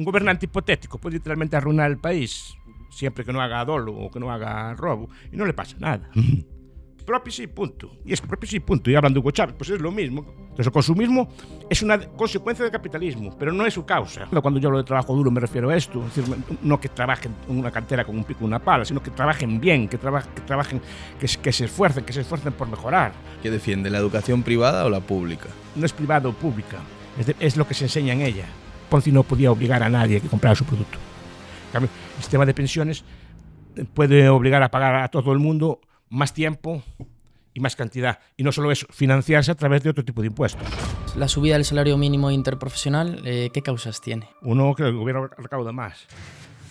un gobernante hipotético puede literalmente arruinar el país siempre que no haga dolo o que no haga robo y no le pasa nada. Propio sí, punto. Y es propio sí, punto. Y hablando de Hugo Chávez, pues es lo mismo. Entonces el consumismo es una consecuencia del capitalismo, pero no es su causa. Cuando yo hablo de trabajo duro me refiero a esto, es decir, no que trabajen en una cantera con un pico y una pala, sino que trabajen bien, que trabajen, que se esfuercen por mejorar. ¿Qué defiende, la educación privada o la pública? No es privada o pública, es lo que se enseña en ella. Ponzi no podía obligar a nadie a que comprara su producto. En cambio, el sistema de pensiones puede obligar a pagar a todo el mundo más tiempo y más cantidad. Y no solo eso, financiarse a través de otro tipo de impuestos. La subida del salario mínimo interprofesional, ¿qué causas tiene? Uno, que el gobierno recauda más.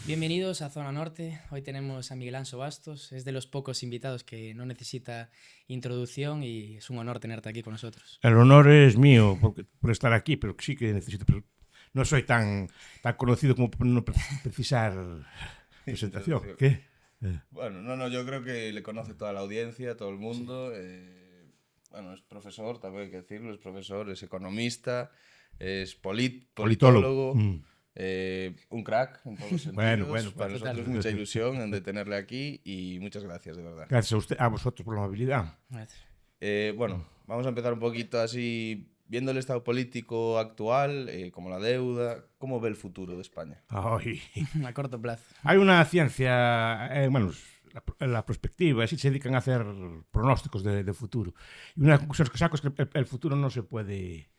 Bienvenidos a Zona Norte. Hoy tenemos a Miguel Anso Bastos. Es de los pocos invitados que no necesita introducción y es un honor tenerte aquí con nosotros. El honor es mío por estar aquí, pero sí que necesito. Pero no soy tan conocido como por no precisar presentación. ¿Qué? Bueno, yo creo que le conoce toda la audiencia, todo el mundo. Bueno, es profesor, también hay que decirlo, es profesor, es economista, es politólogo, un crack en todos los sentidos. Bueno, para nosotros mucha ilusión de tenerle aquí y muchas gracias, de verdad. Gracias a vosotros por la amabilidad. Gracias. Bueno, vamos a empezar un poquito así, viendo el estado político actual, como la deuda, ¿cómo ve el futuro de España? Ay. A corto plazo. Hay una ciencia, la prospectiva, así se dedican a hacer pronósticos de futuro. Y una conclusión que saco es que el futuro no se puede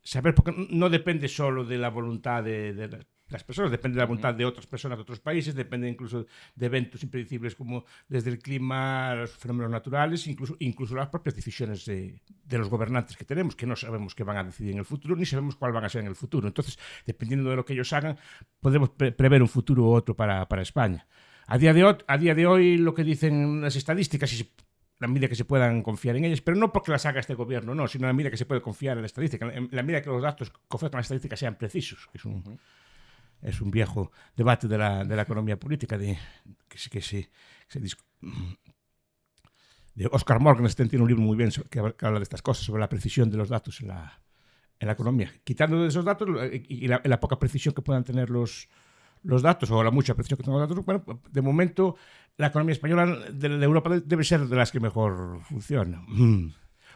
saber porque no depende solo de la voluntad de las personas, depende de la voluntad de otras personas de otros países, depende incluso de eventos impredecibles como desde el clima, los fenómenos naturales, incluso las propias decisiones de los gobernantes que tenemos, que no sabemos qué van a decidir en el futuro, ni sabemos cuál van a ser en el futuro. Entonces, dependiendo de lo que ellos hagan, podemos prever un futuro u otro para España. A día de hoy, lo que dicen las estadísticas, y la medida que se puedan confiar en ellas, pero no porque las haga este gobierno, no, sino en la medida que se puede confiar en la estadística, en la medida que los datos que ofrezcan la estadística sean precisos, que es un viejo debate de la economía política, de Oscar Morgenstern tiene un libro muy bien que habla de estas cosas, sobre la precisión de los datos en la economía. Quitando de esos datos y la poca precisión que puedan tener los datos, o la mucha precisión que tengan los datos, bueno, de momento la economía española de Europa debe ser de las que mejor funciona.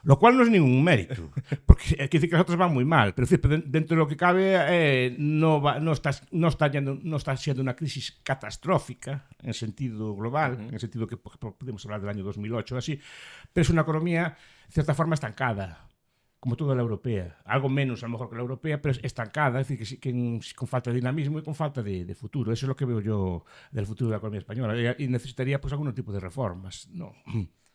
Lo cual no es ningún mérito, porque quiere decir que las otras van muy mal, pero dentro de lo que cabe no está siendo una crisis catastrófica en sentido global, en el sentido que podemos hablar del año 2008 o así, pero es una economía de cierta forma estancada, como toda la europea, algo menos a lo mejor que la europea, pero es estancada, es decir, que con falta de dinamismo y con falta de futuro. Eso es lo que veo yo del futuro de la economía española, y necesitaría pues algún tipo de reformas, ¿no?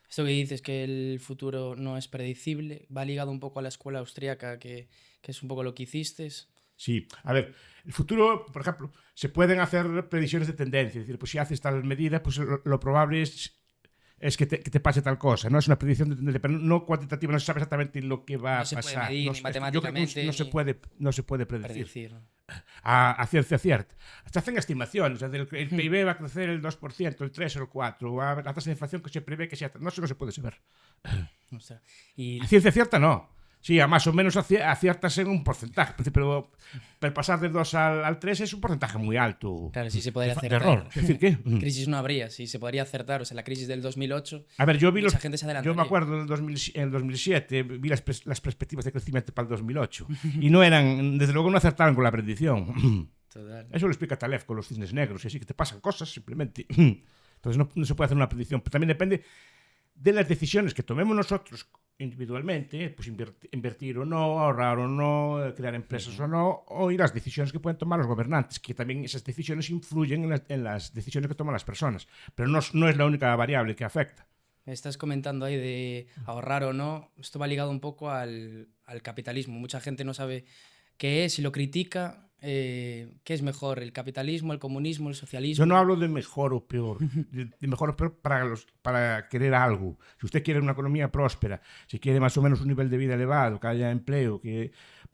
Esto que dices, que el futuro no es predecible, va ligado un poco a la escuela austríaca, que es un poco lo que hiciste. Sí, a ver, el futuro, por ejemplo, se pueden hacer predicciones de tendencia, es decir, pues si haces tal medida, pues lo probable es que te pase tal cosa, no es una predicción de tendencia, pero no cuantitativa, no se sabe exactamente lo que va a pasar. No se puede medir, ni matemáticamente. No se puede predecir. A ciencia cierta. Se hacen estimaciones, es decir, el PIB va a crecer el 2%, el 3% o el 4%, la tasa de inflación que se prevé que sea... No, eso no se puede saber. A ciencia cierta no. Sí, a más o menos aciertas en un porcentaje, pero pasar del 2 al 3 es un porcentaje muy alto. Claro, sí se podría acertar. De error. Es decir, ¿qué? Crisis no habría, sí se podría acertar. O sea, la crisis del 2008, a ver, mucha gente se adelantaría. Yo me acuerdo en el 2007, vi las perspectivas de crecimiento para el 2008 y no eran, desde luego no acertaron con la predicción. Total. Eso lo explica Taleb con los cisnes negros y así, que te pasan cosas simplemente. Entonces no se puede hacer una predicción, pero también depende de las decisiones que tomemos nosotros individualmente, pues invertir o no, ahorrar o no, crear empresas o no, y las decisiones que pueden tomar los gobernantes, que también esas decisiones influyen en las decisiones que toman las personas, pero no es la única variable que afecta. Estás comentando ahí de ahorrar o no, esto va ligado un poco al capitalismo. Mucha gente no sabe qué es y lo critica. ¿Qué es mejor, el capitalismo, el comunismo, el socialismo? Yo no hablo de mejor o peor, de mejor o peor para querer algo. Si usted quiere una economía próspera, si quiere más o menos un nivel de vida elevado, que haya empleo, que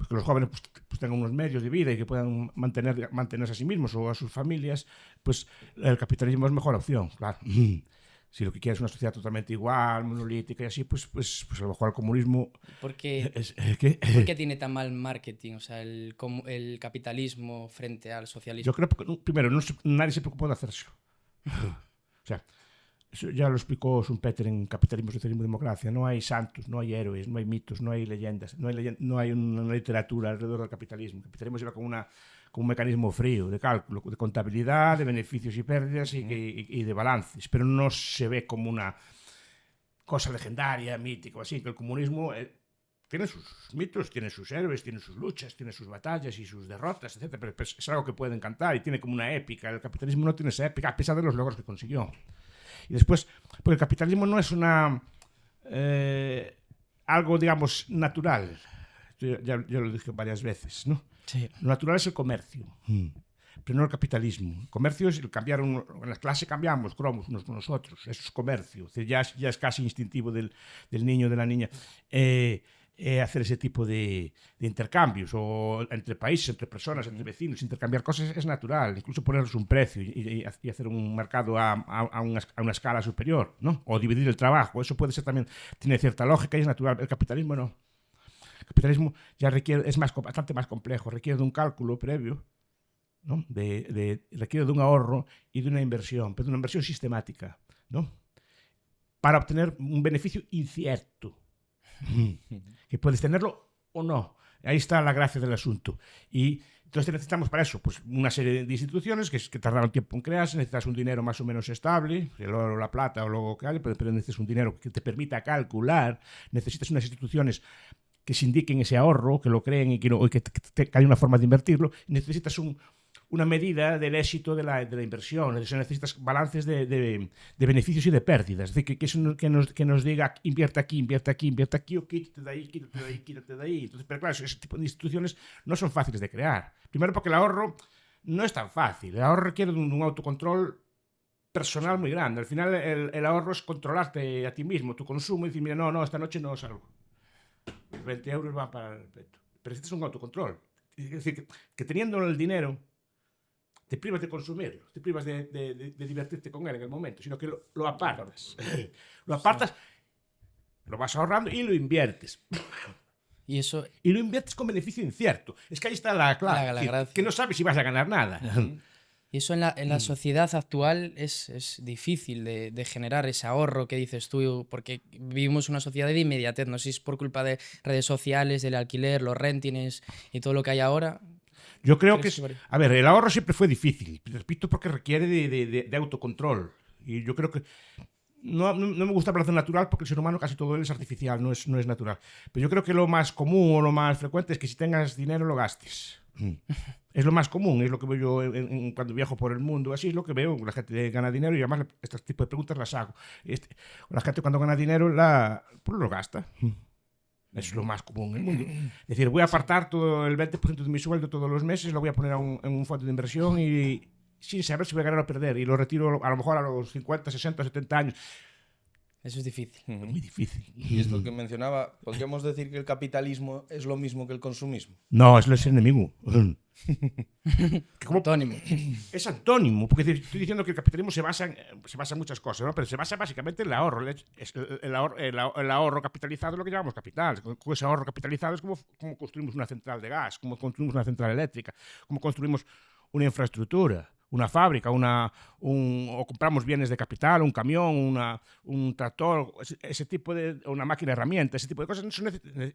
los jóvenes pues tengan unos medios de vida y que puedan mantenerse a sí mismos o a sus familias, pues el capitalismo es mejor opción, claro. Si lo que quieres es una sociedad totalmente igual, monolítica y así, pues a lo mejor el comunismo... ¿Por qué tiene tan mal marketing, o sea, el capitalismo frente al socialismo? Yo creo que, primero, nadie se preocupó de hacerse. O sea, eso ya lo explicó Schumpeter en Capitalismo, Socialismo y Democracia. No hay santos, no hay héroes, no hay mitos, no hay leyendas, no hay una literatura alrededor del capitalismo. El capitalismo se va con un mecanismo frío de cálculo, de contabilidad, de beneficios y pérdidas y de balances, pero no se ve como una cosa legendaria, mítica o así, que el comunismo tiene sus mitos, tiene sus héroes, tiene sus luchas, tiene sus batallas y sus derrotas, etc. Pero es algo que puede encantar y tiene como una épica. El capitalismo no tiene esa épica a pesar de los logros que consiguió. Y después, porque el capitalismo no es algo, digamos, natural. Ya lo dije varias veces, ¿no? Sí. Lo natural es el comercio, pero no el capitalismo. El comercio es el cambiar, en la clase cambiamos cromos unos con los otros, eso es comercio. Es decir, ya es casi instintivo del niño o de la niña hacer ese tipo de intercambios, o entre países, entre personas, entre vecinos, intercambiar cosas es natural, incluso ponerles un precio y hacer un mercado a una escala superior, ¿no? O dividir el trabajo, eso puede ser también, tiene cierta lógica y es natural. El capitalismo no. El capitalismo ya es bastante más complejo, requiere de un cálculo previo, ¿no? Requiere de un ahorro y de una inversión, pero de una inversión sistemática, ¿no? Para obtener un beneficio incierto, que puedes tenerlo o no. Ahí está la gracia del asunto. Y entonces necesitamos para eso pues una serie de instituciones que tardaron tiempo en crearse. Necesitas un dinero más o menos estable, el oro, la plata o lo que haya, pero necesitas un dinero que te permita calcular. Necesitas unas instituciones que se indiquen ese ahorro, que lo creen y que hay una forma de invertirlo. Necesitas una medida del éxito de la inversión. Necesitas balances de beneficios y de pérdidas. Es decir, que nos diga invierte aquí, o quítate de ahí. Entonces, pero claro, ese tipo de instituciones no son fáciles de crear. Primero porque el ahorro no es tan fácil. El ahorro requiere de un autocontrol personal muy grande. Al final el ahorro es controlarte a ti mismo, tu consumo, y decir, mira, no, esta noche no salgo. 20 euros van para el peto. Pero este es un autocontrol. Es decir, que teniendo el dinero, te privas de consumirlo, te privas de divertirte con él en el momento, sino que lo apartas. Lo apartas, lo vas ahorrando y lo inviertes. Y lo inviertes con beneficio incierto. Es que ahí está la clave. Que no sabes si vas a ganar nada. Y eso en la sociedad actual es difícil de generar ese ahorro que dices tú, porque vivimos una sociedad de inmediatez. No sé si es por culpa de redes sociales, del alquiler, los rentings y todo lo que hay ahora. Yo creo que a ver, el ahorro siempre fue difícil, repito, porque requiere de autocontrol. Y yo creo que no me gusta hablar de natural porque el ser humano casi todo él es artificial, no es natural. Pero yo creo que lo más común o lo más frecuente es que si tengas dinero lo gastes. Es lo más común, es lo que veo yo cuando viajo por el mundo, así es lo que veo. La gente gana dinero y además este tipo de preguntas las hago. La gente cuando gana dinero pues lo gasta. Es lo más común en el mundo. Es decir, voy a apartar todo el 20% de mi sueldo todos los meses, lo voy a poner en un fondo de inversión y sin saber si voy a ganar o perder. Y lo retiro a lo mejor a los 50, 60, 70 años. Eso es difícil. Muy difícil. Y esto que mencionaba, ¿podríamos decir que el capitalismo es lo mismo que el consumismo? No, es el enemigo. Antónimo. Es antónimo, porque estoy diciendo que el capitalismo se basa en muchas cosas, ¿no? Pero se basa básicamente en el ahorro. El ahorro capitalizado es lo que llamamos capital. Con ese ahorro capitalizado es como construimos una central de gas, como construimos una central eléctrica, como construimos una infraestructura, una fábrica, o compramos bienes de capital, un camión, un tractor, ese tipo de una máquina herramienta, ese tipo de cosas.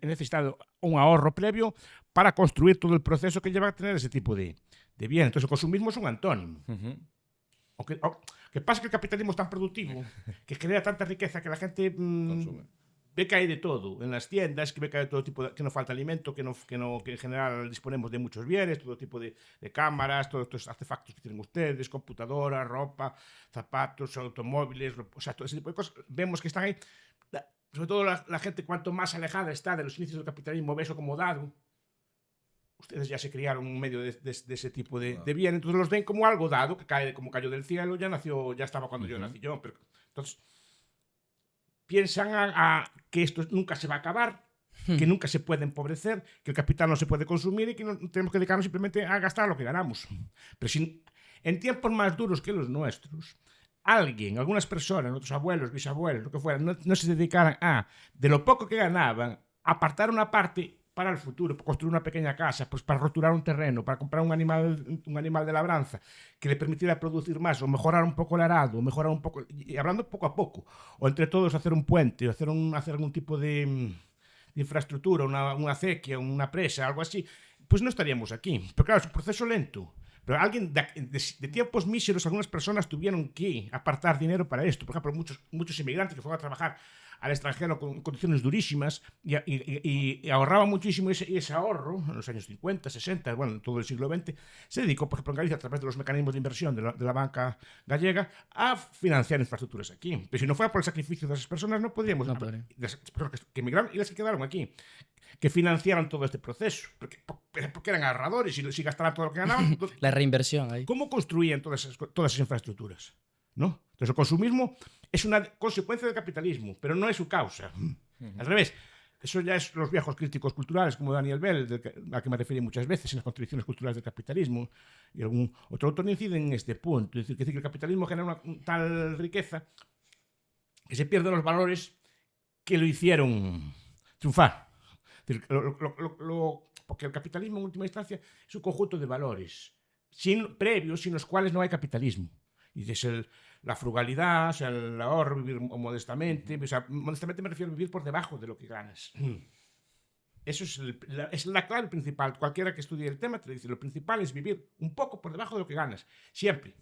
He necesitado un ahorro previo para construir todo el proceso que lleva a tener ese tipo de bien. Entonces el consumismo es un antónimo. Que pasa que el capitalismo es tan productivo, que genera tanta riqueza que la gente ve que hay de todo en las tiendas, que ve que hay de todo tipo, que no falta alimento, que en general disponemos de muchos bienes, todo tipo de cámaras, todos estos artefactos que tienen ustedes, computadoras, ropa, zapatos, automóviles, o sea, todo ese tipo de cosas. Vemos que están ahí. Sobre todo la gente, cuanto más alejada está de los inicios del capitalismo, ve eso como dado. Ustedes ya se criaron en medio de ese tipo de bien, entonces los ven como algo dado, que cae como cayó del cielo, ya estaba cuando yo nací yo. Pero, entonces piensan que esto nunca se va a acabar, que nunca se puede empobrecer, que el capital no se puede consumir y que no tenemos que dedicarnos simplemente a gastar lo que ganamos. Pero en tiempos más duros que los nuestros, alguien, algunas personas, nuestros abuelos, bisabuelos, lo que fuera, no se dedicaran a, de lo poco que ganaban, apartar una parte para el futuro, construir una pequeña casa, pues para roturar un terreno, para comprar un animal de labranza que le permitiera producir más, o mejorar un poco el arado, o mejorar un poco, y hablando poco a poco, o entre todos hacer un puente, o hacer algún tipo de infraestructura, una acequia, una presa, algo así, pues no estaríamos aquí. Pero claro, es un proceso lento. Pero alguien de tiempos míseros, algunas personas tuvieron que apartar dinero para esto. Por ejemplo, muchos inmigrantes que fueron a trabajar al extranjero con condiciones durísimas y ahorraban muchísimo, y ese ahorro en los años 50, 60, bueno, en todo el siglo XX, se dedicó, por ejemplo, en Galicia, a través de los mecanismos de inversión de la banca gallega, a financiar infraestructuras aquí. Pero si no fuera por el sacrificio de esas personas, no podríamos... Las personas que emigraron y las que quedaron aquí, que financiaron todo este proceso, porque eran ahorradores y si gastaban todo lo que ganaban... La reinversión ahí. ¿Cómo construían todas esas infraestructuras? ¿No? Entonces el consumismo es una consecuencia del capitalismo, pero no es su causa. Al revés, eso ya es los viejos críticos culturales, como Daniel Bell, a que me referí muchas veces en las contradicciones culturales del capitalismo, y algún otro autor incide en este punto. Es decir, que el capitalismo genera una tal riqueza que se pierden los valores que lo hicieron triunfar. Es decir, porque el capitalismo, en última instancia, es un conjunto de valores previos, sin los cuales no hay capitalismo. Y es la frugalidad, o sea, el ahorro, vivir modestamente. O sea, modestamente me refiero a vivir por debajo de lo que ganas. Eso es la clave principal. Cualquiera que estudie el tema te dice, lo principal es vivir un poco por debajo de lo que ganas. Siempre.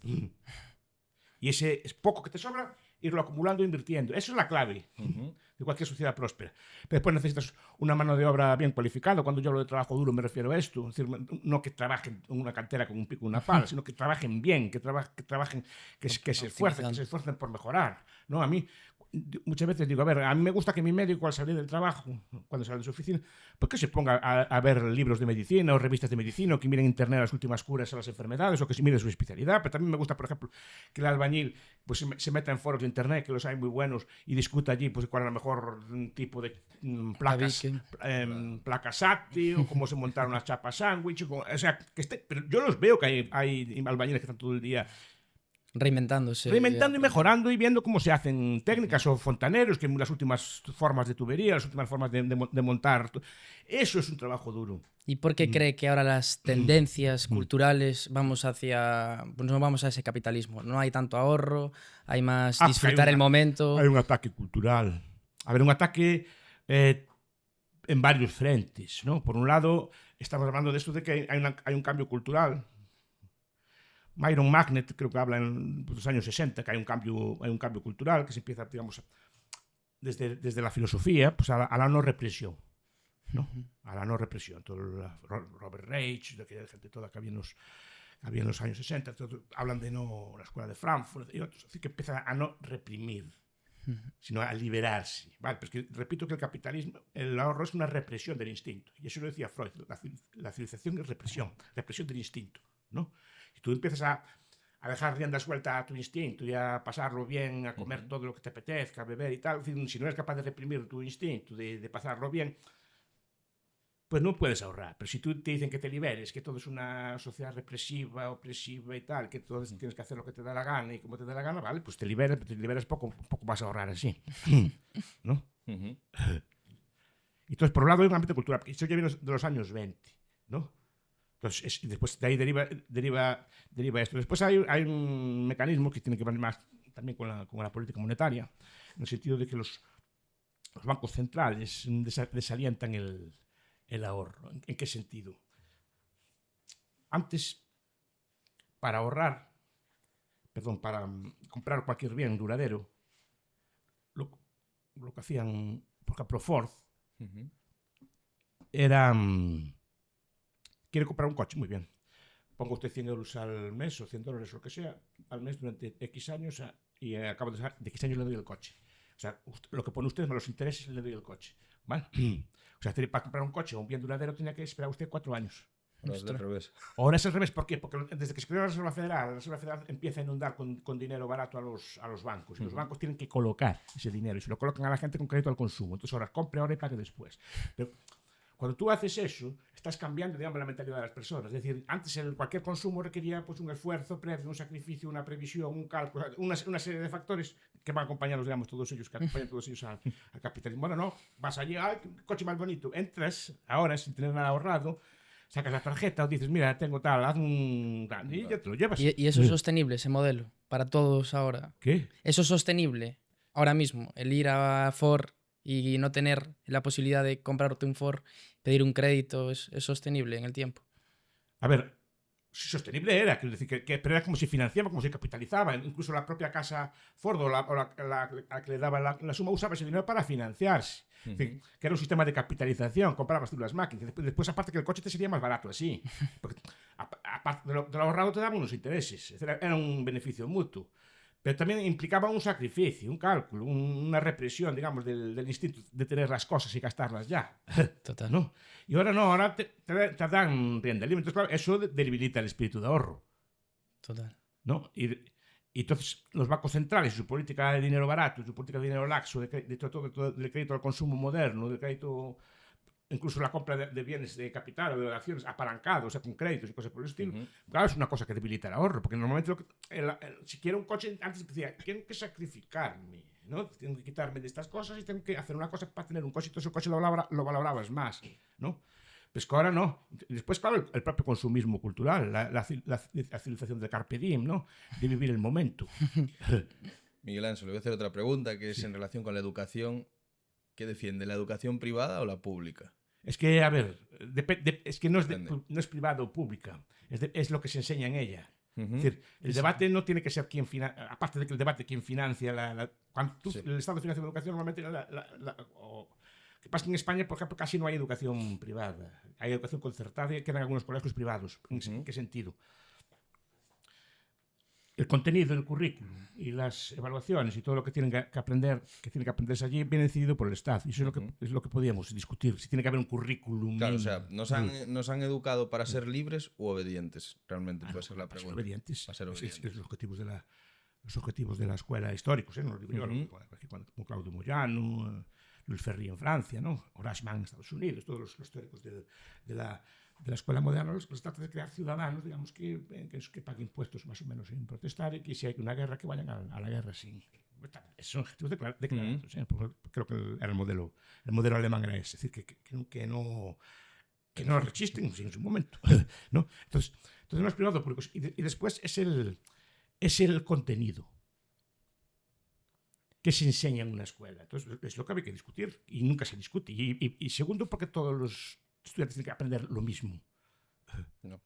Y ese es poco que te sobra, irlo acumulando e invirtiendo. Eso es la clave de cualquier sociedad próspera. Pero después necesitas una mano de obra bien cualificada. Cuando yo hablo de trabajo duro me refiero a esto. Es decir, no que trabajen en una cantera con un pico y una pala, sino que trabajen bien, que trabajen, que se esfuercen por mejorar. ¿No? A mí, muchas veces digo, a mí me gusta que mi médico al salir del trabajo, cuando sale de su oficina, pues que se ponga a ver libros de medicina o revistas de medicina, o que mire en internet las últimas curas a las enfermedades, o que se mire su especialidad. Pero también me gusta, por ejemplo, que el albañil pues se meta en foros de internet, que los hay muy buenos, y discuta allí pues cuál es el mejor tipo de placas SATI, o cómo se montaron las chapas sándwich, o sea, pero yo los veo que hay albañiles que están todo el día reinventándose. Reinventando y mejorando y viendo cómo se hacen técnicas, o fontaneros, que las últimas formas de tubería, las últimas formas de montar. Eso es un trabajo duro. ¿Y por qué cree que ahora las tendencias culturales vamos no vamos a ese capitalismo? No hay tanto ahorro, hay más disfrutar el momento. Hay un ataque cultural. A ver, un ataque en varios frentes, ¿no? Por un lado, estamos hablando de esto de que hay un cambio cultural. Myron Magnet creo que habla en los años 60 que hay un cambio cultural que se empieza, digamos, desde la filosofía, pues a la no represión, ¿no? A la no represión. Todo Robert Reich, aquella gente toda que había en los años 60, hablan de la escuela de Frankfurt y otros, así que empieza a no reprimir, sino a liberarse, ¿vale? Pero es que repito que el capitalismo, el ahorro es una represión del instinto, y eso lo decía Freud, la civilización es represión del instinto, ¿no? Y tú empiezas a dejar rienda suelta a tu instinto y a pasarlo bien, a comer todo lo que te apetezca, a beber y tal. Es decir, si no eres capaz de reprimir tu instinto, de pasarlo bien, pues no puedes ahorrar. Pero si tú te dicen que te liberes, que todo es una sociedad represiva, opresiva y tal, que todo tienes que hacer lo que te da la gana y como te da la gana, vale, pues te liberas poco vas a ahorrar así. ¿No? Entonces, por un lado hay un ámbito cultural, porque eso ya viene de los años 20, ¿no? Entonces, después de ahí deriva esto. Después hay un mecanismo que tiene que ver más también con la política monetaria, en el sentido de que los bancos centrales desalientan el ahorro. ¿En qué sentido? Antes, para comprar cualquier bien duradero, lo que hacían, por ejemplo, Ford, era... Quiere comprar un coche, muy bien. Ponga usted 100 euros al mes o 100 dólares, lo que sea, al mes durante X años y a cabo de X años le doy el coche. O sea, lo que pone usted, los intereses, le doy el coche. ¿Vale? O sea, para comprar un coche o un bien duradero tenía que esperar usted 4 años. Ahora es al revés. Ahora es al revés. ¿Por qué? Porque desde que se creó la Reserva Federal empieza a inundar con dinero barato a los bancos. Y los bancos tienen que colocar ese dinero y se lo colocan a la gente con crédito al consumo. Entonces ahora compre ahora y pague después. Pero Cuando tú haces eso, estás cambiando, digamos, la mentalidad de las personas. Es decir, antes cualquier consumo requería pues, un esfuerzo previo, un sacrificio, una previsión, un cálculo, una serie de factores que van acompañados, digamos, todos ellos, que acompañan todos ellos al capitalismo. Bueno, no, vas allí, ¡ay, coche más bonito! Entras ahora sin tener nada ahorrado, sacas la tarjeta o dices, mira, tengo tal, haz un... y ya te lo llevas. Y eso es sostenible, ese modelo, para todos ahora. ¿Qué? Eso es sostenible, ahora mismo, el ir a Ford y no tener la posibilidad de comprarte un Ford, pedir un crédito, es sostenible en el tiempo. A ver, sostenible era, quiero decir, pero era como se financiaba, como se capitalizaba. Incluso la propia casa Ford o la que le daba la suma usaba ese dinero para financiarse. En fin, que era un sistema de capitalización, comprabas tú las máquinas. Después, aparte que el coche te sería más barato así. Porque, aparte de lo ahorrado te daban unos intereses. Era un beneficio mutuo. Pero también implicaba un sacrificio, un cálculo, una represión, digamos, del instinto de tener las cosas y gastarlas ya. Total. ¿No? Y ahora no, ahora te dan rienda libre. Entonces, claro, eso debilita el espíritu de ahorro. Total. ¿No? Y entonces los bancos centrales, su política de dinero barato, su política de dinero laxo, del crédito al consumo moderno, del crédito, incluso la compra de bienes de capital o de acciones apalancados, o sea, con créditos y cosas por el estilo, claro, es una cosa que debilita el ahorro, porque normalmente si quiero un coche, antes decía, tengo que sacrificarme, ¿no? Tengo que quitarme de estas cosas y tengo que hacer una cosa para tener un coche, entonces el coche lo valorabas más, ¿no? Pues que ahora no. Después, claro, el propio consumismo cultural, la civilización de Carpe Diem, ¿no? De vivir el momento. Miguel Ángel, le voy a hacer otra pregunta que es en relación con la educación. ¿Qué defiende, la educación privada o la pública? Es que, a ver, es que no es privada o pública, es lo que se enseña en ella. Es decir, el debate no tiene que ser quien financia, aparte de que el debate quien financia el Estado financia la educación normalmente que pasa que en España, por ejemplo, casi no hay educación privada, hay educación concertada y quedan algunos colegios privados. ¿En qué sentido? El contenido del currículum y las evaluaciones y todo lo que tienen que aprender, que tiene que aprenderse allí, viene decidido por el Estado. Y eso es lo que podíamos discutir. Si tiene que haber un currículum. Claro, o sea, ¿nos han educado para ser libres u obedientes? Realmente puede ser la pregunta. Para ser obedientes. Para ser obedientes. Es los objetivos de la escuela históricos, ¿no? Como Claudio Moyano, Luis Ferry en Francia, ¿no? Horace Mann en Estados Unidos, todos los teóricos de la escuela moderna, los trata de crear ciudadanos, digamos, que paguen impuestos más o menos sin protestar y que si hay una guerra, que vayan a la guerra sin... Son objetivos declarados, ¿eh? Creo que era el modelo alemán era ese, es decir, que no resisten en su momento, ¿no? Entonces no es privado público, y después es el contenido que se enseña en una escuela. Entonces, es lo que hay que discutir y nunca se discute. Y segundo, porque todos los estudiantes tienen que aprender lo mismo. No.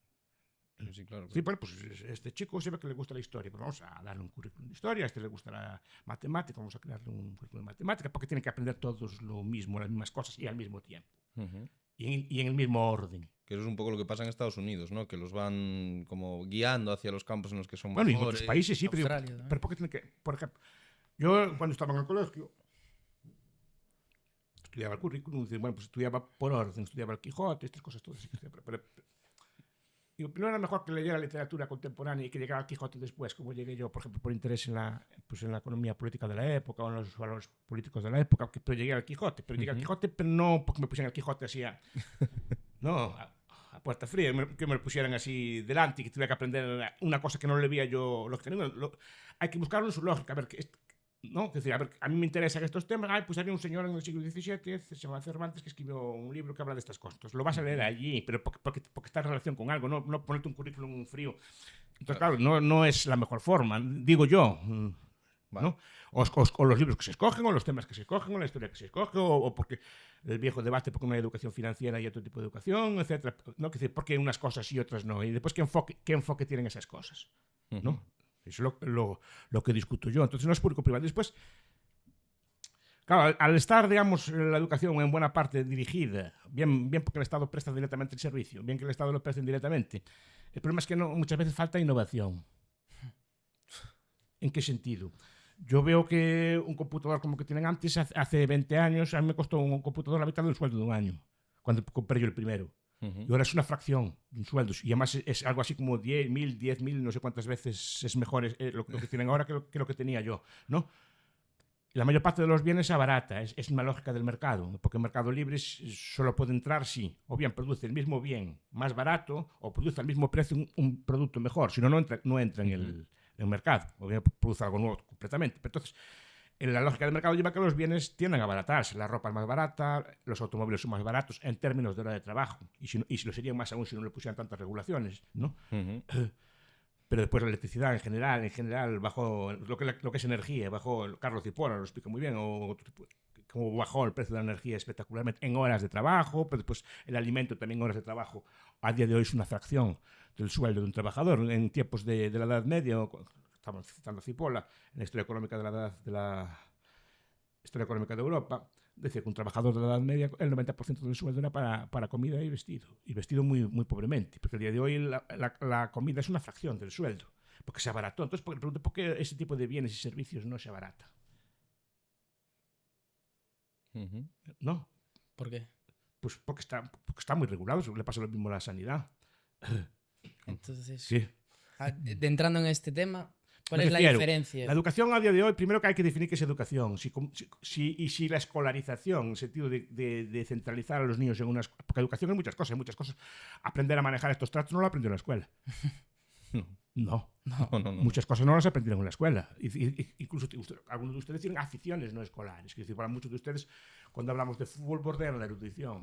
Sí, claro. Sí, bueno, pues este chico se ve que le gusta la historia, pero vamos a darle un currículum de historia, a este le gusta la matemática, vamos a crearle un currículum de matemática, porque tienen que aprender todos lo mismo, las mismas cosas y al mismo tiempo. Y en el mismo orden. Que eso es un poco lo que pasa en Estados Unidos, ¿no? Que los van como guiando hacia los campos en los que son mejores. Bueno, y en otros países sí, pero ¿por qué tienen que...? Por ejemplo, yo cuando estaba en el colegio estudiaba el currículum, bueno, pues estudiaba por orden, estudiaba el Quijote, estas cosas todas. Pero no era mejor que leyera literatura contemporánea y que llegara al Quijote después, como llegué yo, por ejemplo, por interés en la economía política de la época o en los valores políticos de la época, pero llegué al Quijote. Pero llegué al Quijote, pero no porque me pusieran el Quijote así a puerta fría, que me lo pusieran así delante y que tuviera que aprender una cosa que no le veía yo. Hay que buscarlo en su lógica, a ver, ¿no? Es decir, a ver, a mí me interesan estos temas. Pues había un señor en el siglo XVII, se llama Cervantes, que escribió un libro que habla de estas cosas. Entonces lo vas a leer allí, pero porque está en relación con algo, no ponerte un currículum frío. Entonces, claro, no es la mejor forma, digo yo, ¿no? O los libros que se escogen, o los temas que se escogen, o la historia que se escoge, o porque el viejo debate porque no hay educación financiera y otro tipo de educación, etcétera. ¿No? Es decir, porque unas cosas y otras no. Y después, ¿qué enfoque tienen esas cosas? ¿No? Eso es lo que discuto yo. Entonces no es público-privado. Después, claro, al estar, digamos, la educación en buena parte dirigida, bien porque el Estado presta directamente el servicio, bien que el Estado lo preste indirectamente, el problema es que muchas veces falta innovación. ¿En qué sentido? Yo veo que un computador como que tienen antes, hace 20 años, a mí me costó un computador la mitad del sueldo de un año, cuando compré yo el primero. Y ahora es una fracción de un sueldo. Y además es algo así como 10.000, no sé cuántas veces es mejor lo que tienen ahora que lo que tenía yo, ¿no? la mayor parte de los bienes se abarata. Es una lógica del mercado, porque el mercado libre solo puede entrar si o bien produce el mismo bien más barato o produce al mismo precio un producto mejor. Si no, no entra en el mercado, o bien produce algo nuevo completamente. Pero entonces, la lógica del mercado lleva a que los bienes tienden a abaratarse. La ropa es más barata, los automóviles son más baratos en términos de hora de trabajo. Y si lo serían más aún si no le pusieran tantas regulaciones, ¿no? Pero después la electricidad en general bajó, lo que es energía, bajó, Carlos Cipolla lo explica muy bien, o cómo bajó el precio de la energía espectacularmente en horas de trabajo, pero después el alimento también en horas de trabajo. A día de hoy es una fracción del sueldo de un trabajador. En tiempos de la Edad Media, estamos citando a Cipolla, en la historia económica historia económica de Europa, decía que un trabajador de la Edad Media, el 90% del sueldo era para comida y vestido muy, muy pobremente, porque el día de hoy la comida es una fracción del sueldo, porque se abarató. Entonces, pregunto por qué ese tipo de bienes y servicios no se abarata. ¿No? ¿Por qué? Pues porque está muy regulado, le pasa lo mismo a la sanidad. Entonces, sí. Entrando en este tema, ¿cuál es la diferencia? La educación a día de hoy, primero que hay que definir qué es educación. Si la escolarización, en el sentido de centralizar a los niños en una escuela. Porque educación hay muchas cosas. Aprender a manejar estos tratos no lo aprendió en la escuela. No. Muchas cosas no las aprendieron en la escuela. Incluso algunos de ustedes tienen aficiones no escolares. Es decir, para muchos de ustedes, cuando hablamos de fútbol, bordean la erudición.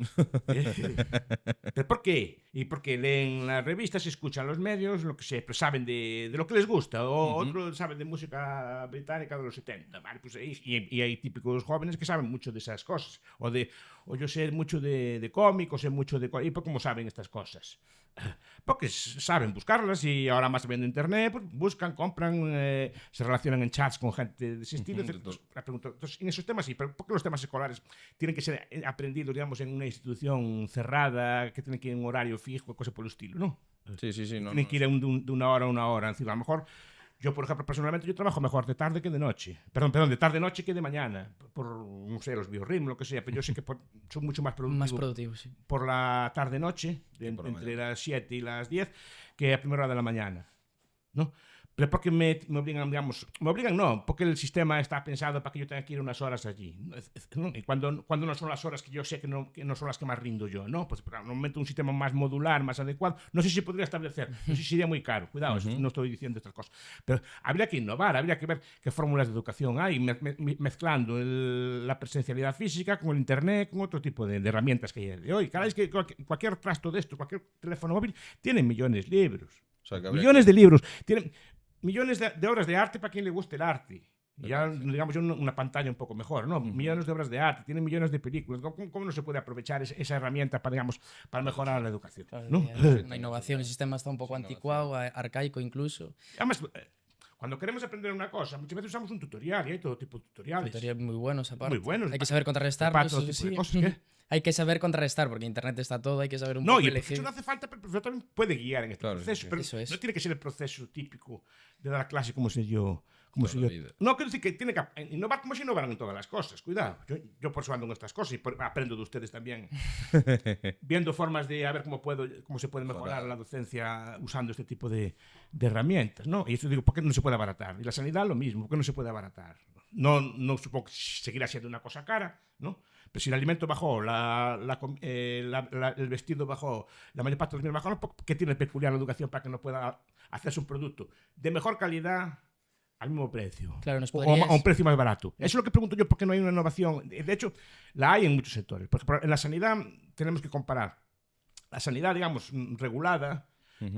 ¿Por qué? Y porque leen las revistas, escuchan los medios, lo que sea, pero saben de lo que les gusta. O otros saben de música británica de los 70. ¿Vale? Pues y hay típicos jóvenes que saben mucho de esas cosas. O yo sé mucho de cómicos, sé mucho de... ¿Y cómo saben estas cosas? Porque saben buscarlas y ahora más viendo internet, pues buscan, compran, se relacionan en chats con gente de ese estilo. Entonces, en esos temas sí, pero ¿por qué los temas escolares tienen que ser aprendidos, digamos, en una institución cerrada, que tienen que ir en un horario fijo, cosas por el estilo, ¿no? Sí. Tienen que ir de una hora a una hora. Es decir, a lo mejor yo, por ejemplo, personalmente, yo trabajo mejor de tarde que de noche. Perdón, de tarde-noche que de mañana. Por, no sé, los biorritmos, lo que sea. Pero yo sé que soy mucho más productivo. Sí. Por la tarde-noche, entre las 7 y las 10, que a primera hora de la mañana. ¿No? Pero porque me obligan, digamos, no, porque el sistema está pensado para que yo tenga que ir unas horas allí, ¿no? Y cuando no son las horas que yo sé que no son las que más rindo yo, ¿no? Pues para un momento un sistema más modular, más adecuado, no sé si podría establecer, no sé si sería muy caro, cuidado, no estoy diciendo estas cosas, pero habría que innovar, habría que ver qué fórmulas de educación hay, mezclando la presencialidad física con el internet, con otro tipo de herramientas que hay de hoy. Cada vez que cualquier trasto de esto, cualquier teléfono móvil, tiene millones de libros. O sea, millones de libros, tienen millones de obras de arte para quien le guste el arte. Y ya, digamos, una pantalla un poco mejor, ¿no? Millones de obras de arte, tienen millones de películas. ¿Cómo no se puede aprovechar esa herramienta para, digamos, para mejorar la educación? Claro, ¿no? Una innovación, el sistema está un poco anticuado, arcaico incluso. Además, cuando queremos aprender una cosa, muchas veces usamos un tutorial y hay todo tipo de tutoriales. Tutoriales muy buenos, aparte. Muy buenos. Hay que saber contrarrestar. Todo tipo de cosas, ¿qué? Hay que saber contrarrestar, porque en internet está todo, hay que saber un poco elegir. No, y el elegir. profesor no hace falta, pero el profesor también puede guiar en este proceso. Pero eso es. No tiene que ser el proceso típico de dar clase como sé yo. No, quiero decir que tiene que innovar como si innovaran en todas las cosas. Cuidado. Yo por eso ando en estas cosas y aprendo de ustedes también. Viendo formas de a ver cómo se puede mejorar la docencia usando este tipo de herramientas, ¿no? Y eso digo, ¿por qué no se puede abaratar? Y la sanidad lo mismo, ¿por qué no se puede abaratar? No supongo que seguirá siendo una cosa cara, ¿no? Pero si el alimento bajó, el vestido bajó, la mayor parte de los bienes bajó, ¿qué tiene peculiar la educación para que no pueda hacerse un producto de mejor calidad al mismo precio? Claro, o a un precio más barato. Eso es lo que pregunto yo, ¿por qué no hay una innovación? De hecho, la hay en muchos sectores. Por ejemplo, en la sanidad tenemos que comparar la sanidad, digamos, regulada,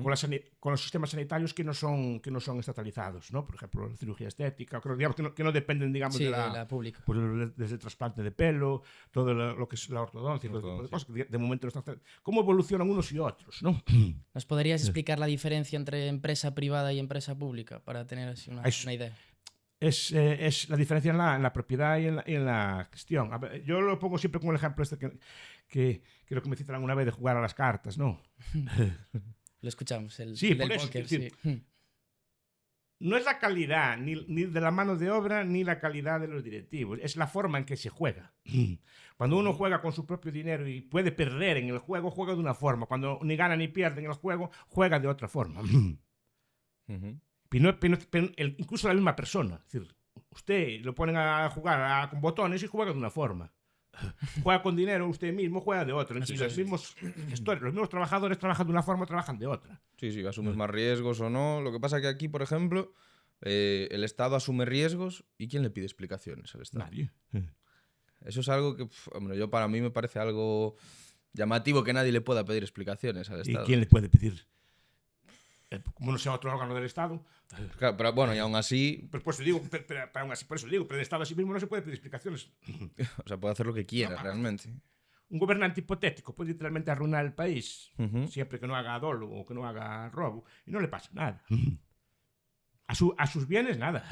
con los sistemas sanitarios que no son estatalizados, ¿no? Por ejemplo, la cirugía estética, digamos, que no dependen, digamos, de la pública. Pues desde el trasplante de pelo, todo lo que es la ortodoncia, todo tipo de cosas, que de momento no están. ¿Cómo evolucionan unos y otros, no? ¿Nos podrías explicar la diferencia entre empresa privada y empresa pública para tener así una idea? Es la diferencia en la propiedad y en la gestión. A ver, yo lo pongo siempre como el ejemplo que creo que me citan alguna vez de jugar a las cartas, ¿no? Lo escuchamos, por del eso, póker, sí. No es la calidad ni de la mano de obra ni la calidad de los directivos, es la forma en que se juega. Cuando uno juega con su propio dinero y puede perder en el juego, juega de una forma. Cuando ni gana ni pierde en el juego, juega de otra forma. Pero incluso la misma persona. Es decir, Usted lo ponen a jugar con botones y juega de una forma. Juega con dinero usted mismo, juega de otra. Y los mismos gestores, los mismos trabajadores trabajan de una forma, trabajan de otra. Sí, sí, asumes más riesgos o no. Lo que pasa es que aquí, por ejemplo, el Estado asume riesgos y ¿quién le pide explicaciones al Estado? Nadie. Eso es algo que, hombre, para mí me parece algo llamativo que nadie le pueda pedir explicaciones al Estado. ¿Y quién le puede pedir? Como no sea otro órgano del Estado. Claro, pero bueno, y aún así... Pues por eso digo, por eso digo, pero el Estado a sí mismo no se puede pedir explicaciones. O sea, puede hacer lo que quiera, realmente. Un gobernante hipotético puede literalmente arruinar el país, siempre que no haga dolo o que no haga robo, y no le pasa nada. A sus bienes, nada.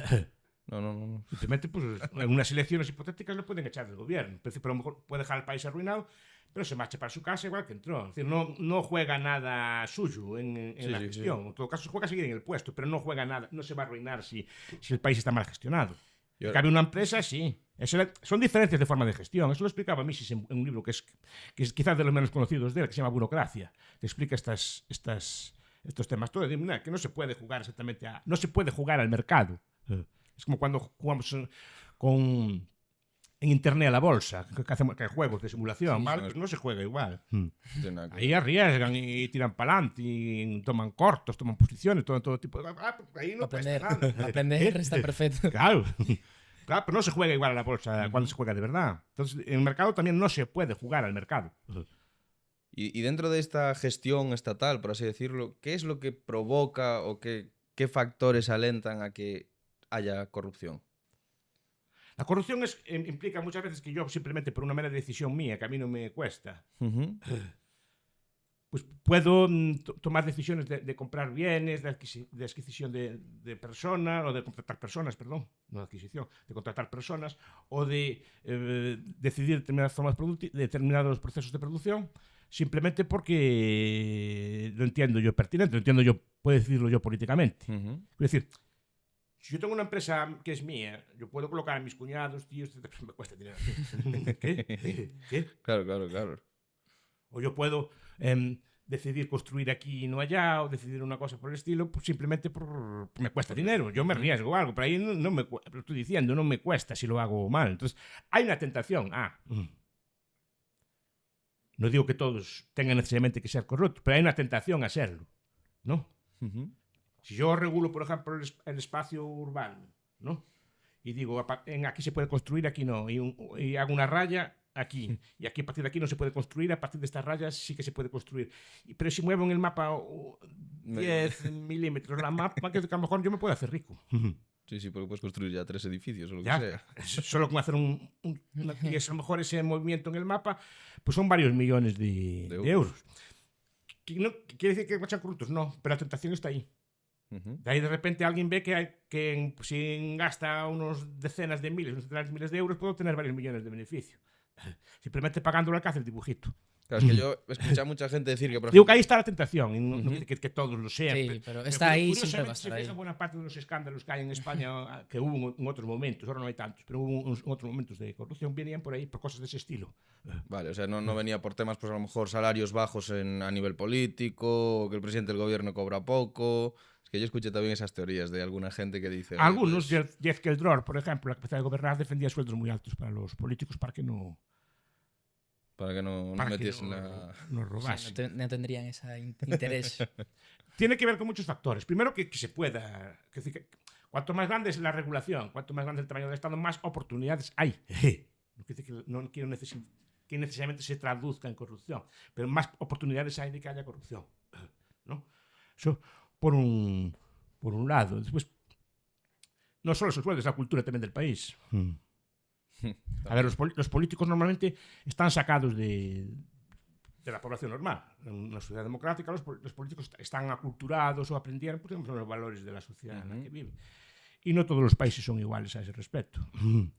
No. Simplemente, pues, en unas elecciones hipotéticas lo pueden echar del gobierno. Pero a lo mejor puede dejar el país arruinado, pero se marcha para su casa igual que entró. Es decir, no juega nada suyo en la gestión. Sí. En todo caso, juega a seguir en el puesto, pero no juega nada, no se va a arruinar si el país está mal gestionado. En cambio, una empresa, sí. Son diferencias de forma de gestión. Eso lo explicaba Mises en un libro que es quizás de los menos conocidos de él, que se llama Burocracia, que explica estos temas. Todo que no se puede jugar exactamente no se puede jugar al mercado. Es como cuando jugamos en internet a la bolsa, que hay juegos de simulación, ¿vale? Pues no se juega igual. Ahí arriesgan y tiran para adelante y toman cortos, toman posiciones, todo tipo de... ahí no aprender, aprender está perfecto. Claro, pero no se juega igual a la bolsa cuando se juega de verdad. Entonces, en el mercado también no se puede jugar al mercado. Y dentro de esta gestión estatal, por así decirlo, ¿qué es lo que provoca o qué factores alentan a que haya corrupción? La corrupción implica muchas veces que yo simplemente por una mera decisión mía, que a mí no me cuesta, pues puedo tomar decisiones de comprar bienes, de adquisición de personas, o de contratar personas, perdón, no de adquisición, de contratar personas, o de decidir determinados procesos de producción, simplemente porque lo entiendo yo pertinente, lo entiendo yo, puedo decidirlo yo políticamente. Es decir, si yo tengo una empresa que es mía, yo puedo colocar a mis cuñados, tíos, me cuesta dinero. ¿Qué? Claro. O yo puedo decidir construir aquí y no allá, o decidir una cosa por el estilo, pues simplemente me cuesta dinero. Yo me arriesgo algo, pero ahí no me cuesta, lo estoy diciendo, no me cuesta si lo hago mal. Entonces, hay una tentación. No digo que todos tengan necesariamente que ser corruptos, pero hay una tentación a serlo, ¿no? Si yo regulo, por ejemplo, el espacio urbano, ¿no? Y digo, aquí se puede construir, aquí no. Y hago una raya aquí. Y aquí, a partir de aquí no se puede construir, a partir de estas rayas sí que se puede construir. Pero si muevo en el mapa 10 milímetros la mapa, que a lo mejor yo me puedo hacer rico. Sí, porque puedes construir ya 3 edificios o lo que sea. Solo con hacer y a lo mejor ese movimiento en el mapa, pues son varios millones de euros. ¿Quiere decir que sean corruptos? No, pero la tentación está ahí. De ahí de repente alguien ve que si gasta unos decenas de miles, unos centenares de miles de euros, puedo tener varios millones de beneficio. Simplemente pagándolo al que hace el dibujito. Claro, es que yo escuché a mucha gente decir que, por ejemplo... Digo que ahí está la tentación, y no que todos lo sean. Sí, pero está ahí, siempre va a estar ahí. Buena parte de los escándalos que hay en España, que hubo en otros momentos, ahora no hay tantos, pero hubo en otros momentos de corrupción, venían por ahí por cosas de ese estilo. Vale, o sea, no venía por temas, pues a lo mejor salarios bajos a nivel político, o que el presidente del gobierno cobra poco... Es que yo escuché también esas teorías de alguna gente que dice... Algunos, pues... Jeff Keldror, por ejemplo, la cabeza de gobernar, defendía sueldos muy altos para los políticos para que no... Para que no metiesen no robasen. Sí, no tendrían ese interés. Tiene que ver con muchos factores. Primero, que se pueda... cuanto más grande es la regulación, cuanto más grande el tamaño del Estado, más oportunidades hay. No quiero que necesariamente se traduzca en corrupción, pero más oportunidades hay de que haya corrupción, ¿no? Eso por un lado. Después, no solo esos sueldos, la cultura también del país. A ver, los políticos normalmente están sacados de la población normal. En una sociedad democrática los políticos están aculturados o aprendieron, por ejemplo, los valores de la sociedad en la que viven. Y no todos los países son iguales a ese respecto. O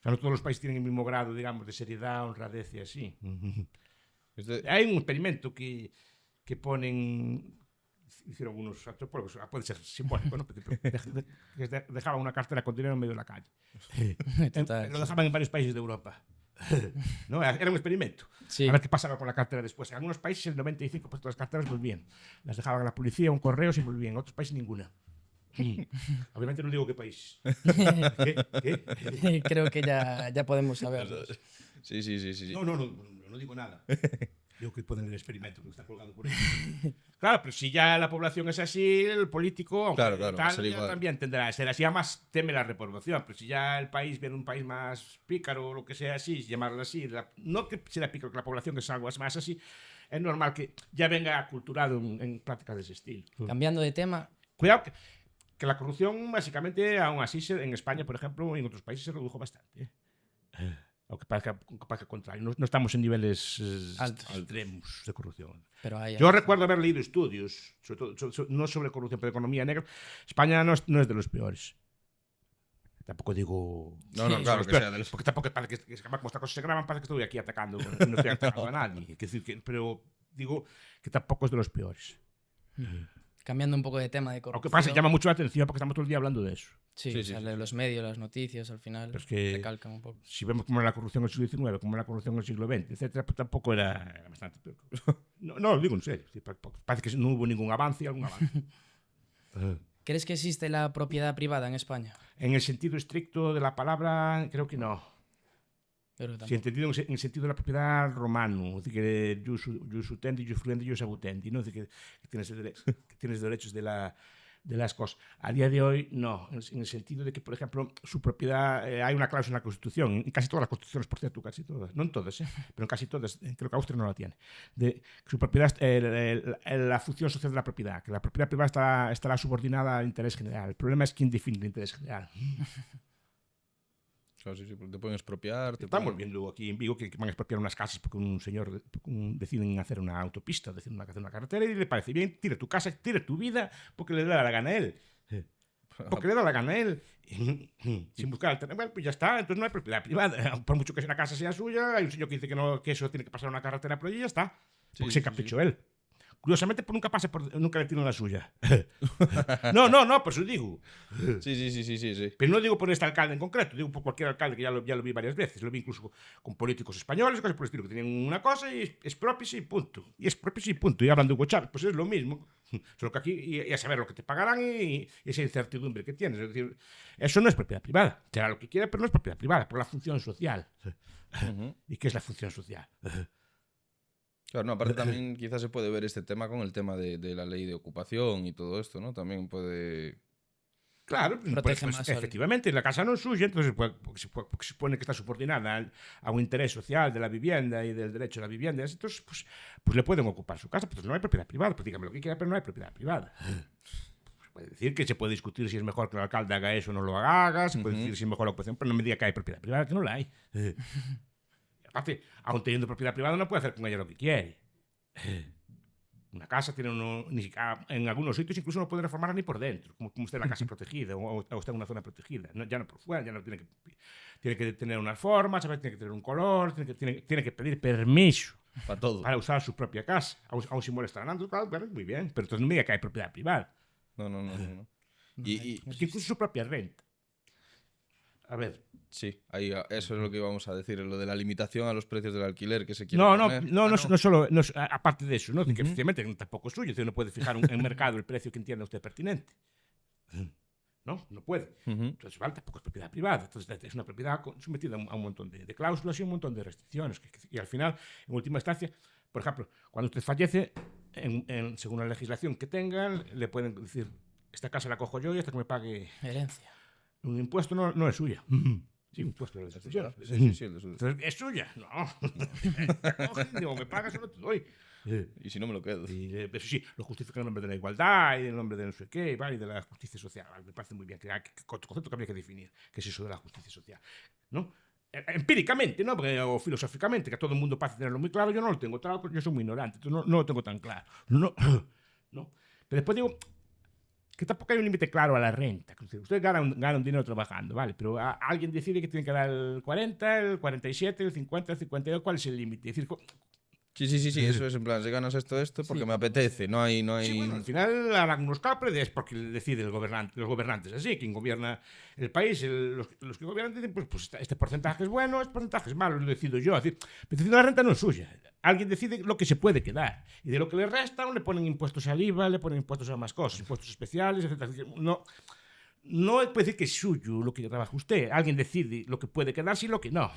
sea, no todos los países tienen el mismo grado, digamos, de seriedad, honradez y así. Hay un experimento que ponen... Hicieron unos antropólogos, puede ser simbólico, ¿no? Dejaban una cartera con dinero en medio de la calle. Lo dejaban en varios países de Europa. ¿No? Era un experimento. Sí. A ver qué pasaba con la cartera después. En algunos países el 95% de las carteras volvían. Las dejaban a la policía, un correo, y volvían. En otros países ninguna. Obviamente non digo que país. Creo que ya podemos saberlo. Sí. No digo nada. Digo que ponen el experimento que está colgado por ahí. Claro, pero si ya la población es así, el político, aunque Claro, tal, va a ser ya igual. también tendrá que ser así. Además, teme la reprobación. Pero si ya el país viene un país más pícaro o lo que sea así, llamarlo así, no que sea pícaro, que la población es algo más así, es normal que ya venga aculturado en prácticas de ese estilo. Cambiando de tema, Cuidado, que la corrupción, básicamente, aún así, en España, por ejemplo, y en otros países se redujo bastante. Aunque parezca contrario. No estamos en niveles Altos. extremos de corrupción. pero hay... Yo recuerdo haber leído estudios, sobre todo, no sobre corrupción, pero economía negra. España no es de los peores. Tampoco digo... No, claro que sea de los... Porque tampoco parece que como estas cosas se graban, parece que estoy aquí atacando. No estoy atacando a nadie. Es decir, pero digo que tampoco es de los peores. Cambiando un poco de tema de Aunque corrupción. pasa, llama mucho la atención porque estamos todo el día hablando de eso. Sí, Sí, sí, sale sí. los medios, las noticias, al final Pero es que- recalcan un poco. Si vemos cómo era la corrupción en el siglo XIX, cómo era la corrupción en el siglo XX, etcétera, pues tampoco era bastante peor. No, lo digo en serio. Parece que no hubo ningún avance y algún avance. ¿Crees que existe la propiedad privada en España? En el sentido estricto de la palabra, creo que no. Yo creo que Si tampoco. entendido en el sentido de la propiedad romano, es decir, que jus utendi, jus fruendi, jus abutendi, ¿no? Es decir, que tienes derechos de las cosas. A día de hoy, no. En el sentido de que, por ejemplo, su propiedad, hay una cláusula en la Constitución, en casi todas las constituciones, por cierto, casi todas, no en todas, pero en casi todas, creo que Austria no la tiene, de que su propiedad, la función social de la propiedad, que la propiedad privada estará subordinada al interés general. El problema es quién define el interés general. Claro, sí, porque te pueden expropiar. Estamos viendo aquí en Vigo que van a expropiar unas casas porque un señor deciden hacer una autopista, deciden hacer una carretera y le parece bien, tire tu casa, tire tu vida porque le da la gana a él. Porque le da la gana a él. Sin buscar alternativas, bueno, pues ya está, entonces no hay propiedad privada. Por mucho que la casa sea suya, hay un señor que dice que eso tiene que pasar a una carretera por allí y ya está. Porque se caprichó él. Curiosamente, pues nunca le tiran la suya. No, por eso digo. Sí. Pero no digo por este alcalde en concreto, digo por cualquier alcalde que ya lo vi varias veces. Lo vi incluso con políticos españoles, cosas por el estilo, que tenían una cosa y expropiese y punto. Y expropiese y punto. Y hablan de Hugo Chávez, pues es lo mismo. Solo que aquí, y a saber lo que te pagarán y esa incertidumbre que tienes. Es decir, eso no es propiedad privada. Será lo que quiera, pero no es propiedad privada, por la función social. ¿Y qué es la función social? Claro, no, aparte también quizás se puede ver este tema con el tema de la ley de ocupación y todo esto, ¿no? También puede... Claro, Protege más al- efectivamente, la casa no es suya, entonces porque se supone que está subordinada a un interés social de la vivienda y del derecho a la vivienda, entonces pues le pueden ocupar su casa, pues no hay propiedad privada, pues dígame lo que quiera, pero no hay propiedad privada. Pues puede decir que se puede discutir si es mejor que el alcalde haga eso o no lo haga, se puede decir si es mejor la ocupación, pero no me diga que hay propiedad privada, que no la hay. Aparte, aun teniendo propiedad privada no puede hacer con ella lo que quiere. Una casa tiene ni siquiera, en algunos sitios incluso no puede reformarla ni por dentro, como usted en la casa protegida o usted en una zona protegida. Ya no por fuera, ya no tiene que tener unas formas, tiene que tener un color, tiene que pedir permiso Para todo. para usar su propia casa, aun si molestarán a otros, claro, muy bien, pero entonces no me diga que hay propiedad privada. No. Y Es que incluso su propia renta. A ver, sí, ahí, eso es lo que íbamos a decir, lo de la limitación a los precios del alquiler que se quiere no poner. no solo, aparte de eso, ¿no? Que efectivamente tampoco es suyo, usted no puede fijar en mercado el precio que entienda usted pertinente. No puede. Entonces, vale, tampoco es propiedad privada. Entonces, es una propiedad sometida a un montón de cláusulas y un montón de restricciones. Y al final, en última instancia, por ejemplo, cuando usted fallece, según la legislación que tengan, le pueden decir, esta casa la cojo yo y hasta que me pague Herencia. un impuesto, no es suya. Sí, un impuesto de sucesión. Sí, el de sucesión. Entonces, ¿es suya? No. Digo, me pagas o no te doy. Y si no me lo quedo. Y eso sí, lo justifica en el nombre de la igualdad y en el nombre de no sé qué, ¿vale? Y de la justicia social. Me parece muy bien. Que concepto que habría que definir. ¿Qué es eso de la justicia social? ¿No? Empíricamente, ¿no? O filosóficamente, que todo el mundo parece tenerlo muy claro. Yo no lo tengo claro porque yo soy muy ignorante. Entonces no lo tengo tan claro. No. Pero después digo que tampoco hay un límite claro a la renta. Usted gana un dinero trabajando, ¿vale? Pero alguien decide que tiene que dar el 40, el 47, el 50, el 52. ¿Cuál es el límite? Es decir, Sí, eso es en plan, si ganas esto porque me apetece, no hay... sí, bueno, al final harán unos cálculos es porque decide los gobernantes así, quien gobierna el país, los que gobiernan dicen, pues este porcentaje es bueno, este porcentaje es malo, lo decido yo. Es decir, la renta no es suya. Alguien decide lo que se puede quedar. Y de lo que le resta, le ponen impuestos al IVA, le ponen impuestos a más cosas, impuestos especiales, etc. No, no puede decir que es suyo lo que trabaja usted. Alguien decide lo que puede quedarse y lo que no.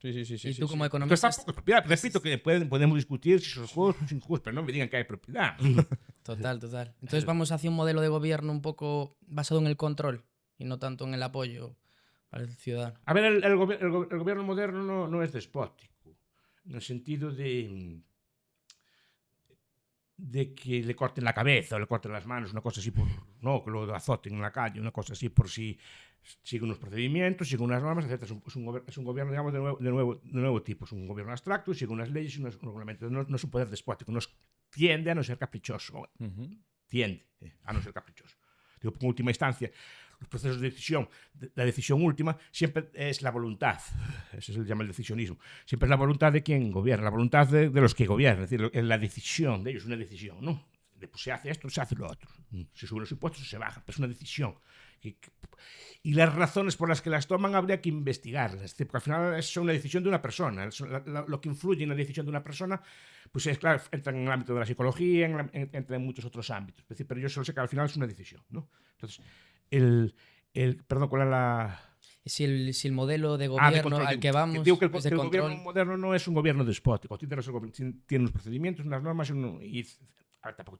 Sí. Y tú como Entonces economista... tampoco es propiedad. Repito que podemos discutir si son juegos o sin juegos, pero no me digan que hay propiedad. Total. Entonces vamos hacia un modelo de gobierno un poco basado en el control y no tanto en el apoyo al ciudadano. A ver, el gobierno moderno no es despótico, en el sentido de que le corten la cabeza o le corten las manos, una cosa así no, que lo azoten en la calle, una cosa así por si sigue unos procedimientos, sigue unas normas, etc. Es un gobierno, digamos, de nuevo tipo. Es un gobierno abstracto, sigue unas leyes y unos reglamentos. No es un poder despótico, tiende a no ser caprichoso. Tiende a no ser caprichoso. Digo, en última instancia, los procesos de decisión, la decisión última siempre es la voluntad. Eso se llama el decisionismo. Siempre es la voluntad de quien gobierna, la voluntad de los que gobiernan. Es decir, la decisión de ellos, una decisión, ¿no? Pues se hace esto, se hace lo otro. Se suben los impuestos, se bajan, pero es una decisión. Y las razones por las que las toman habría que investigarlas. Es decir, porque al final es una decisión de una persona. Lo que influye en la decisión de una persona, pues es claro, entra en el ámbito de la psicología, entra en muchos otros ámbitos. Es decir, pero yo solo sé que al final es una decisión, ¿no? Entonces, perdón, ¿cuál es la...? Si el modelo de gobierno al que vamos digo que el es de control... gobierno moderno no es un gobierno despótico. Tiene unos procedimientos, unas normas y tampoco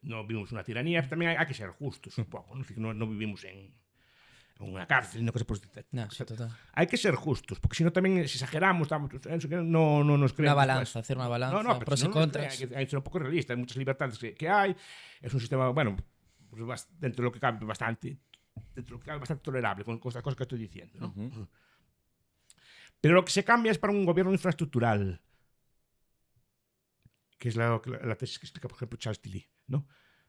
no vivimos una tiranía, pero también hay que ser justos un poco. No vivimos en una cárcel, no, sí, total. Hay que ser justos, porque si no también si exageramos, no nos creemos. Una balanza, hacer una balanza, pros y contras. Hay que ser un poco realista, hay muchas libertades que hay, es un sistema, bueno, pues dentro de lo que cabe bastante tolerable con las cosas que estoy diciendo, ¿no? Pero lo que se cambia es para un gobierno infraestructural, que es la tesis que explica, por ejemplo, Charles Tilly, ¿no?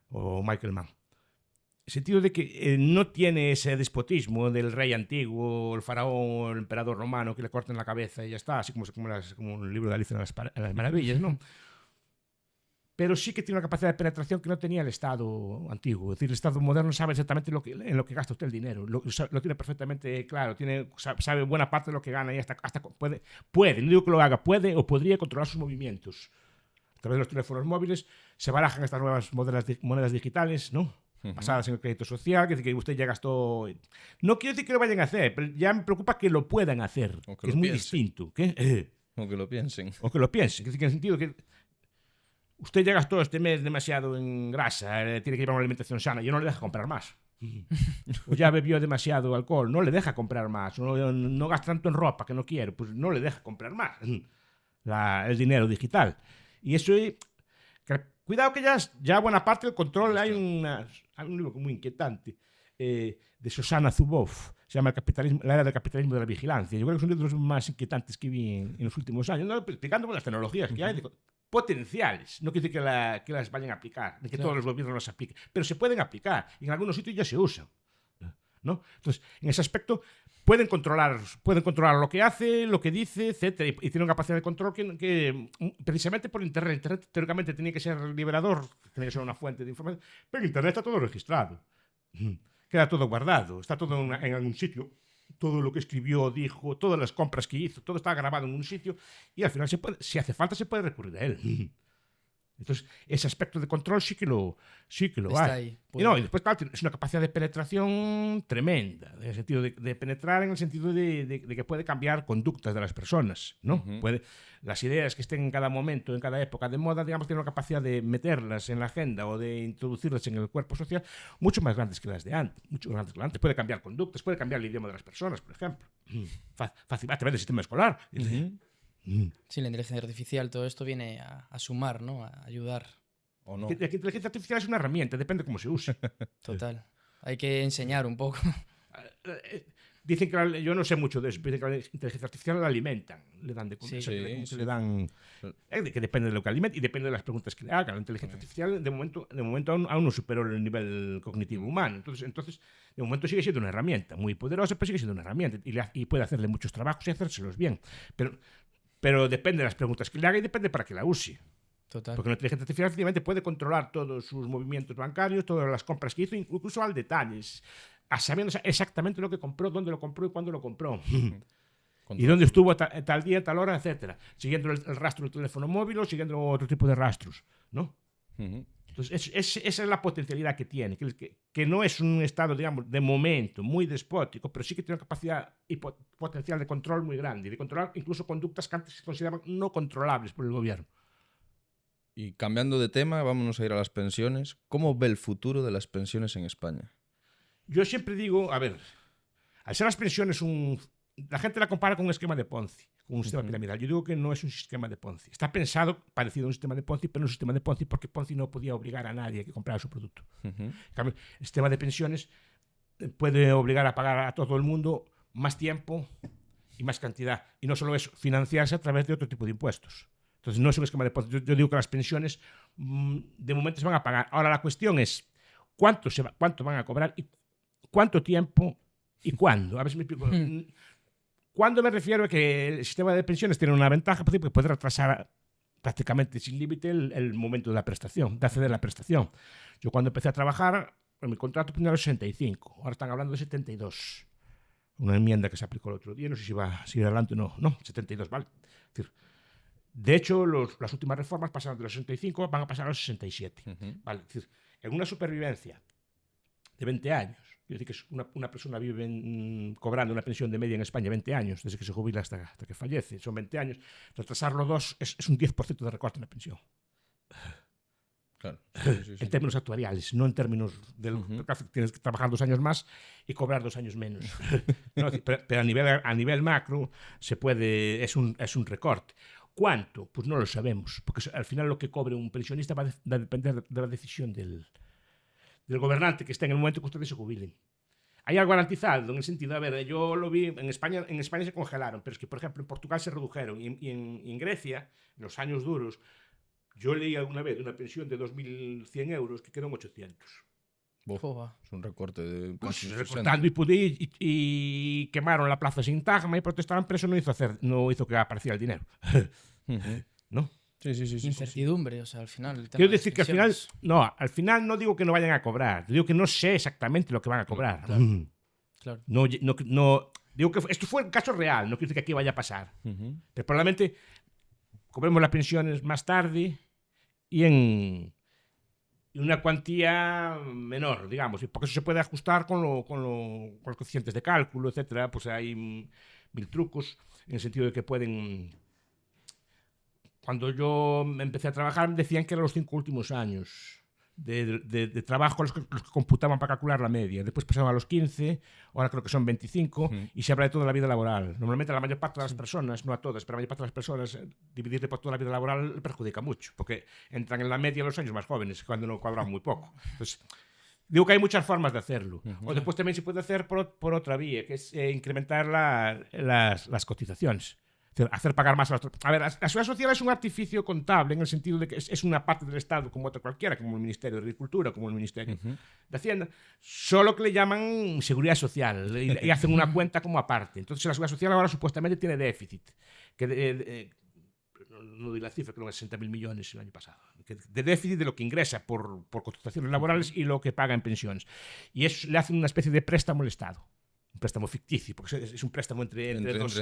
O Michael Mann. En el sentido de que no tiene ese despotismo del rey antiguo, el faraón, el emperador romano, que le cortan la cabeza y ya está, así como el libro de Alicia en las Maravillas, ¿no? Pero sí que tiene una capacidad de penetración que no tenía el Estado antiguo. Es decir, el Estado moderno sabe exactamente en lo que gasta usted el dinero. Lo tiene perfectamente claro. Sabe buena parte de lo que gana y hasta puede, no digo que lo haga, puede o podría controlar sus movimientos. A través de los teléfonos móviles se barajan estas nuevas monedas digitales, ¿no? Basadas en el crédito social, que dice que usted ya gastó... No quiero decir que lo vayan a hacer, pero ya me preocupa que lo puedan hacer, que es muy distinto. O que lo piensen. O que lo piensen. Es decir, que en el sentido que usted ya gastó este mes demasiado en grasa, tiene que llevar una alimentación sana, y no le deja comprar más. O ya bebió demasiado alcohol, no le deja comprar más. No gasta tanto en ropa que no quiere, pues no le deja comprar más. El dinero digital. Y eso... Cuidado que ya buena parte del control. Hay un libro muy inquietante de Shoshana Zuboff, se llama La era del capitalismo de la vigilancia. Yo creo que es uno de los más inquietantes que vi en los últimos años, ¿no? Explicando las tecnologías que hay, potenciales. No quiere decir que las vayan a aplicar, ni que todos los gobiernos las apliquen, pero se pueden aplicar. Y en algunos sitios ya se usan, ¿no? Entonces, en ese aspecto, pueden controlar lo que hace, lo que dice, etcétera, y tienen una capacidad de control que precisamente por Internet teóricamente tenía que ser liberador, tenía que ser una fuente de información, pero en Internet está todo registrado, queda todo guardado, está todo en algún sitio, todo lo que escribió, dijo, todas las compras que hizo, todo está grabado en un sitio y al final si hace falta se puede recurrir a él. Entonces, ese aspecto de control sí que lo está hay. Ahí, y después, claro, es una capacidad de penetración tremenda, en el sentido de penetrar, en el sentido de que puede cambiar conductas de las personas, ¿no? Las ideas que estén en cada momento, en cada época de moda, digamos, tienen una capacidad de meterlas en la agenda o de introducirlas en el cuerpo social mucho más grandes que las de antes. Mucho más grandes que las de antes. Puede cambiar conductas, puede cambiar el idioma de las personas, por ejemplo. Fácil, a través del sistema escolar. Sí, la inteligencia artificial, todo esto viene a sumar, ¿no? A ayudar. ¿O no? La inteligencia artificial es una herramienta, depende de cómo se use. Total. Hay que enseñar un poco. Dicen que yo no sé mucho de eso, pero dicen que la inteligencia artificial la alimentan, le dan de comer, Sí. le dan que depende de lo que alimenta y depende de las preguntas que le hagan. La inteligencia artificial de momento aún no superó el nivel cognitivo humano. Entonces de momento sigue siendo una herramienta muy poderosa, pero sigue siendo una herramienta y puede hacerle muchos trabajos y hacérselos bien. Pero depende de las preguntas que le haga y depende para qué la use. Total. Porque la inteligencia artificial efectivamente puede controlar todos sus movimientos bancarios, todas las compras que hizo, incluso al detalle, sabiendo exactamente lo que compró, dónde lo compró y cuándo lo compró. Y dónde estuvo tal día, tal hora, etcétera. Siguiendo el rastro del teléfono móvil o siguiendo otro tipo de rastros, ¿no? Entonces, esa es la potencialidad que tiene, que no es un Estado, digamos, de momento muy despótico, pero sí que tiene una capacidad y potencial de control muy grande, de controlar incluso conductas que antes se consideraban no controlables por el gobierno. Y cambiando de tema, vámonos a ir a las pensiones. ¿Cómo ve el futuro de las pensiones en España? Yo siempre digo, a ver, al ser las pensiones la gente la compara con un esquema de Ponzi, con un sistema piramidal. Yo digo que no es un sistema de Ponzi. Está pensado parecido a un sistema de Ponzi, pero no es un sistema de Ponzi porque Ponzi no podía obligar a nadie a que comprara su producto. En cambio, el sistema de pensiones puede obligar a pagar a todo el mundo más tiempo y más cantidad. Y no solo eso, financiarse a través de otro tipo de impuestos. Entonces, no es un esquema de Ponzi. Yo digo que las pensiones de momento se van a pagar. Ahora, la cuestión es cuánto van a cobrar y cuánto tiempo y cuándo. A ver si me explico. ¿Cuándo me refiero a que el sistema de pensiones tiene una ventaja? Porque puede retrasar prácticamente sin límite el momento de la prestación, de acceder a la prestación. Yo cuando empecé a trabajar, en mi contrato ponía los 65, ahora están hablando de 72. Una enmienda que se aplicó el otro día, no sé si va a seguir adelante o no. No, 72, ¿vale? Es decir, de hecho, las últimas reformas pasaron de los 65, van a pasar a los 67. ¿Vale? Es decir, en una supervivencia de 20 años, quiero decir que una persona vive cobrando una pensión de media en España 20 años, desde que se jubila hasta que fallece, son 20 años, retrasarlo 2 es un 10% de recorte en la pensión. Claro. Sí. En términos actuariales, no en términos del que tienes que trabajar 2 años más y cobrar 2 años menos. No, pero a nivel macro se puede, es un recorte. ¿Cuánto? Pues no lo sabemos, porque al final lo que cobre un pensionista va a depender de la decisión del gobernante que esté en el momento que ustedes se jubilen. Hay algo garantizado en el sentido, a ver, yo lo vi, en España se congelaron, pero es que, por ejemplo, en Portugal se redujeron y en Grecia, en los años duros, yo leí alguna vez una pensión de 2.100 euros que quedó en 800. Es un recorte de casi pues, recortando y quemaron la plaza Sintagma y protestaron, pero eso no hizo que apareciera el dinero. ¿No? Sí. Incertidumbre, o sea, al final. Quiero decir que al final no digo que no vayan a cobrar, digo que no sé exactamente lo que van a cobrar. Claro. No, digo que esto fue un caso real, no quiero decir que aquí vaya a pasar. Pero probablemente cobremos las pensiones más tarde y en una cuantía menor, digamos, porque eso se puede ajustar con los coeficientes de cálculo, etcétera. Pues hay 1000 trucos en el sentido de que pueden. Cuando yo empecé a trabajar me decían que eran los 5 últimos años de trabajo los que computaban para calcular la media. Después pasaban a los 15, ahora creo que son 25, y se habla de toda la vida laboral. Normalmente a la mayor parte de las personas, no a todas, pero a la mayor parte de las personas, dividirle por toda la vida laboral perjudica mucho, porque entran en la media los años más jóvenes, cuando no cobran muy poco. Entonces, digo que hay muchas formas de hacerlo. O después también se puede hacer por otra vía, que es incrementar las cotizaciones. Hacer pagar más a las... A ver, la seguridad social es un artificio contable en el sentido de que es una parte del Estado como otra cualquiera, como el Ministerio de Agricultura, como el Ministerio de Hacienda, solo que le llaman seguridad social y hacen una cuenta como aparte. Entonces la seguridad social ahora supuestamente tiene déficit, que no doy la cifra, creo que 60.000 millones el año pasado, de déficit de lo que ingresa por cotizaciones laborales y lo que paga en pensiones. Y eso le hacen una especie de préstamo al Estado. Un préstamo ficticio, porque es un préstamo entre dos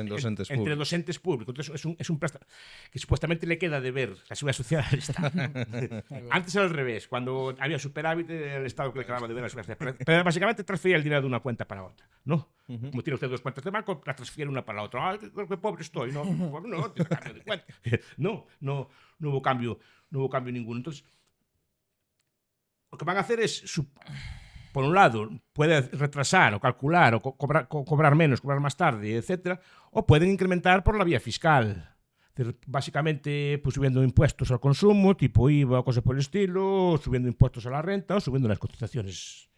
entes públicos. Entonces es un préstamo que supuestamente le queda de ver la seguridad social al Estado. Antes era al revés, cuando había superávit, el Estado que le quedaba de ver la seguridad social. Pero básicamente transfería el dinero de una cuenta para otra, ¿no? Como tiene usted 2 cuentas de banco, la transfiere una para la otra. Qué pobre estoy, no, tiene cambio de cuenta. No hubo cambio ninguno. Entonces, lo que van a hacer es por un lado, puede retrasar o calcular o cobrar menos, cobrar más tarde, etcétera, o pueden incrementar por la vía fiscal. Básicamente, pues subiendo impuestos al consumo, tipo IVA o cosas por el estilo, subiendo impuestos a la renta o subiendo las cotizaciones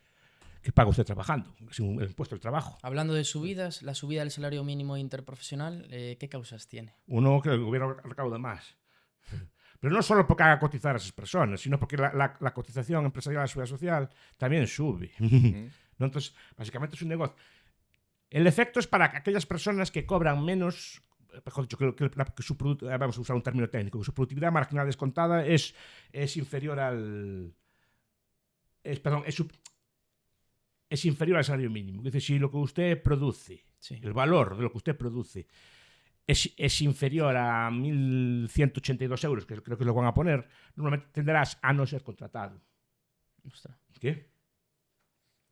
que paga usted trabajando, el impuesto al trabajo. Hablando de subidas, la subida del salario mínimo interprofesional, ¿qué causas tiene? Uno, que el gobierno recauda más. Pero no solo porque haga cotizar a esas personas, sino porque la cotización empresarial a la seguridad social también sube. ¿No? Entonces, básicamente es un negocio. El efecto es para aquellas personas que cobran menos, mejor dicho, que su vamos a usar un término técnico, que su productividad marginal descontada es inferior al... Es inferior al salario mínimo. Es decir, si lo que usted produce, el valor de lo que usted produce, es inferior a 1.182 euros, que creo que lo van a poner, normalmente tenderás a no ser contratado. Ostras. ¿Qué?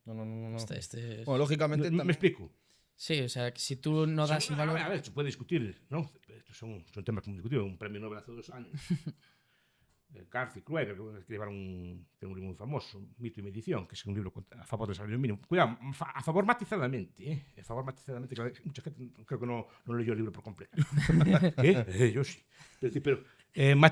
No. Este es... Bueno, lógicamente ¿Me también... explico? Sí, o sea, que si tú no das el valor... A ver, se puede discutir, ¿no? Estos son temas muy discutidos. Un premio Nobel hace 2 años. Garth y Krueger, que llevaron un libro muy famoso, Mito y Medición, que es un libro a favor del salario mínimo. Cuidado, a favor matizadamente, ¿eh? A favor matizadamente, que mucha gente creo que no leyó el libro por completo. ¿Qué? Yo sí. Pero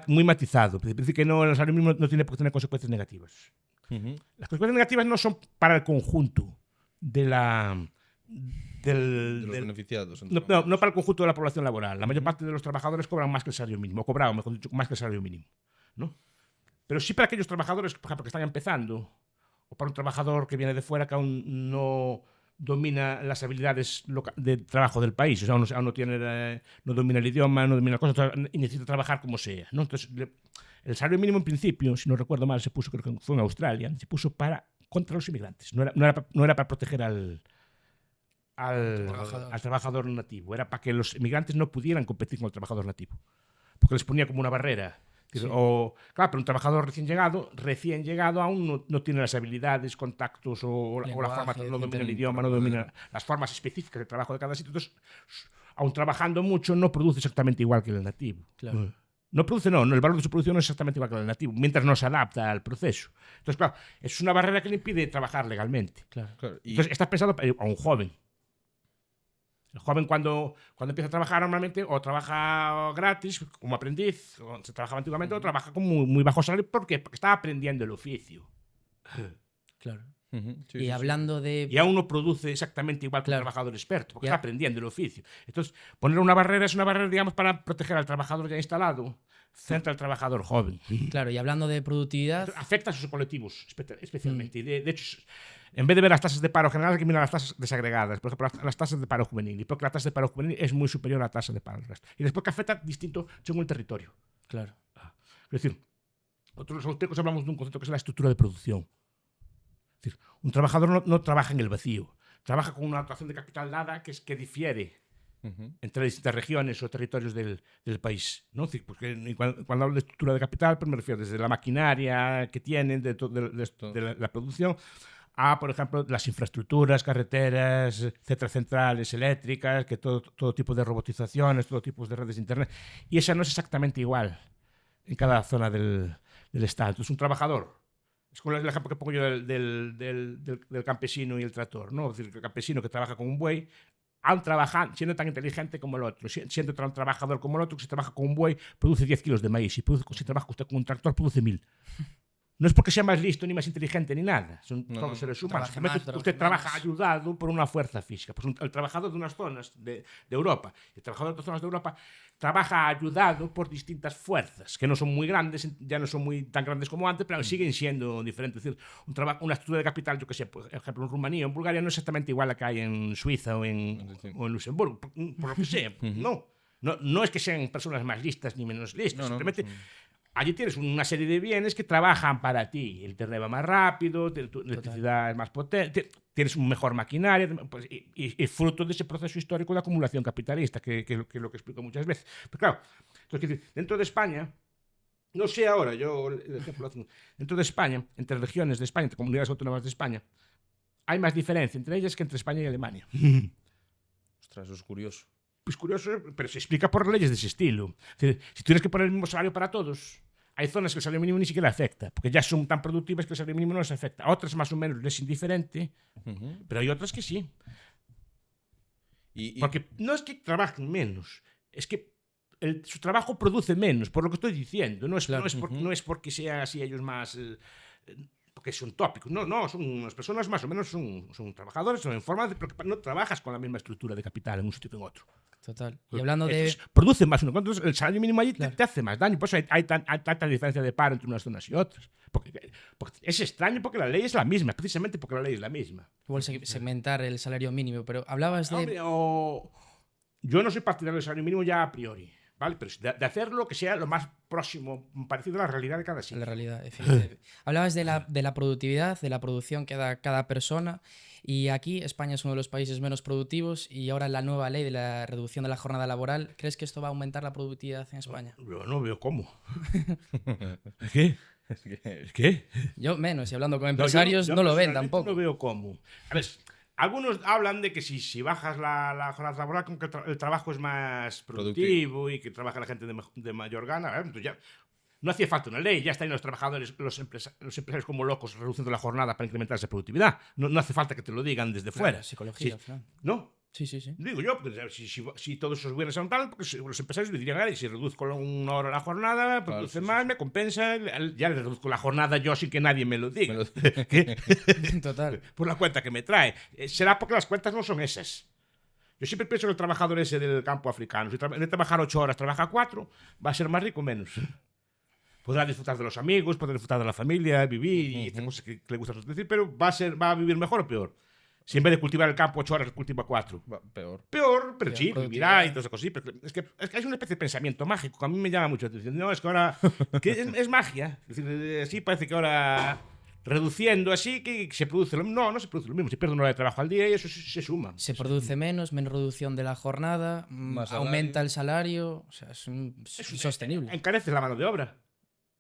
muy matizado. Dice que no, el salario mínimo no tiene por qué tener consecuencias negativas. Las consecuencias negativas no son para el conjunto de los beneficiados. No para el conjunto de la población laboral. La mayor parte de los trabajadores cobran más que el salario mínimo, o cobraban, mejor dicho, más que el salario mínimo, ¿no? Pero sí para aquellos trabajadores, por ejemplo, que están empezando, o para un trabajador que viene de fuera que aún no domina las habilidades de trabajo del país, o sea, aún no domina el idioma, no domina las cosas, y necesita trabajar como sea, ¿no? Entonces, el salario mínimo en principio, si no recuerdo mal, se puso, creo que fue en Australia, se puso contra los inmigrantes, no era para proteger al trabajador nativo, era para que los inmigrantes no pudieran competir con el trabajador nativo, porque les ponía como una barrera. Sí. Claro, pero un trabajador recién llegado aún no tiene las habilidades, contactos o la forma, no domina el idioma, no domina las formas específicas de trabajo de cada sitio. Entonces, aún trabajando mucho, no produce exactamente igual que el nativo. Claro. No produce, el valor de su producción no es exactamente igual que el nativo, mientras no se adapta al proceso. Entonces, claro, es una barrera que le impide trabajar legalmente. Claro. Entonces, está pensado a un joven. El joven cuando empieza a trabajar normalmente o trabaja gratis como aprendiz, o se trabajaba antiguamente, o trabaja con muy bajo salario. ¿Por qué? Porque está aprendiendo el oficio. Claro. Sí, y hablando de... Y aún no produce exactamente igual que un trabajador experto, porque está aprendiendo el oficio. Entonces, poner una barrera es una barrera, digamos, para proteger al trabajador ya instalado frente al trabajador joven. Claro, y hablando de productividad... Afecta a sus colectivos, especialmente. Y de hecho, en vez de ver las tasas de paro generales, hay que mirar las tasas desagregadas. Por ejemplo, las tasas de paro juvenil. Y porque la tasa de paro juvenil es muy superior a la tasa de paro del resto. Y después que afecta distinto según el territorio. Claro. Es decir, nosotros los austríacos hablamos de un concepto que es la estructura de producción. Es decir, un trabajador no trabaja en el vacío. Trabaja con una dotación de capital dada que difiere entre distintas regiones o territorios del país, ¿no? Es decir, porque cuando hablo de estructura de capital, pues me refiero desde la maquinaria que tienen, de la producción, a, por ejemplo, las infraestructuras, carreteras, centrales eléctricas, que todo tipo de robotizaciones, todo tipo de redes de internet. Y esa no es exactamente igual en cada zona del Estado. Entonces, un trabajador, es como el ejemplo que pongo yo del campesino y el tractor, ¿no? Es decir, el campesino que trabaja con un buey, aún siendo tan inteligente como el otro, siendo tan trabajador como el otro, que si trabaja con un buey, produce 10 kilos de maíz, y si trabaja usted con un tractor, produce 1.000. No es porque sea más listo, ni más inteligente, ni nada. Son todos seres humanos. Usted trabaja ayudado por una fuerza física. Pues el trabajador de unas zonas de Europa, el trabajador de otras zonas de Europa, trabaja ayudado por distintas fuerzas, que no son muy grandes, ya no son tan grandes como antes, pero siguen siendo diferentes. Es decir, una estructura de capital, yo que sé, por ejemplo, en Rumanía o en Bulgaria, no es exactamente igual a la que hay en Suiza o en Luxemburgo, por lo que sea. No es que sean personas más listas ni menos listas, simplemente... Allí tienes una serie de bienes que trabajan para ti. El internet va más rápido, tu electricidad es más potente, tienes un mejor maquinaria, pues, y fruto de ese proceso histórico de acumulación capitalista, que es lo que explico muchas veces. Pero claro, entonces, dentro de España, no sé ahora, yo el ejemplo, dentro de España, entre regiones de España, entre comunidades autónomas de España, hay más diferencia entre ellas que entre España y Alemania. Ostras, eso es curioso. Pues curioso, pero se explica por leyes de ese estilo. Es decir, si tienes que poner el mismo salario para todos, hay zonas que el salario mínimo ni siquiera afecta, porque ya son tan productivas que el salario mínimo no les afecta. A otras más o menos les es indiferente, pero hay otras que sí. Porque no es que trabajen menos, es que su trabajo produce menos, por lo que estoy diciendo. No es porque sean así ellos más... porque son tópicos. No, son unas personas más o menos, son trabajadores, son en forma de... Porque no trabajas con la misma estructura de capital en un sitio que en otro. Total. Y hablando de... Produce más uno. Entonces, el salario mínimo allí te hace más daño. Por eso hay tanta diferencia de paro entre unas zonas y otras. Porque es extraño porque la ley es la misma, precisamente porque la ley es la misma. Igual segmentar el salario mínimo, pero hablabas de... Hombre, yo no soy partidario del salario mínimo ya a priori. ¿vale? Pero de hacerlo que sea lo más próximo, parecido a la realidad de cada La sitio. realidad, efectivamente. Hablabas de la productividad, de la producción que da cada persona, y aquí España es uno de los países menos productivos, y ahora la nueva ley de la reducción de la jornada laboral, ¿crees que esto va a aumentar la productividad en España? Yo no veo cómo. ¿Es qué? ¿Es qué? Yo menos, y hablando con No, empresarios yo no lo ven personalmente tampoco. No veo cómo. A ver, algunos hablan de que si bajas la jornada laboral, con que el trabajo es más productivo y que trabaja la gente de mayor gana, entonces ya no hacía falta una ley, ya están los trabajadores, los empresarios como locos reduciendo la jornada para incrementar esa productividad. No hace falta que te lo digan desde fuera. Claro, psicología, Sí. al final. ¿No? Sí, sí, sí. Digo yo, porque si todos esos bienes son tal, porque los empresarios le dirían, si reduzco una hora la jornada, produce más, me compensa, ya le reduzco la jornada yo sin que nadie me lo diga. Total. Por la cuenta que me trae. Será porque las cuentas no son esas. Yo siempre pienso que el trabajador ese del campo africano, si en vez de trabajar 8 horas, trabaja 4, va a ser más rico o menos. Podrá disfrutar de los amigos, podrá disfrutar de la familia, vivir y estas cosas que le gusta decir, pero va a vivir mejor o peor. Si en vez de cultivar el campo 8 horas, cultiva 4. Peor. Peor, pero sí, Peor vivirá y todas esas cosas. Sí, pero es que hay una especie de pensamiento mágico que a mí me llama mucho la atención. No, es que ahora que es magia. Es decir, sí parece que ahora reduciendo así que se produce lo mismo. No se produce lo mismo. Se pierde una hora de trabajo al día y eso se suma. Se produce menos reducción de la jornada, Más aumenta el salario, o sea, es insostenible. Encarece la mano de obra.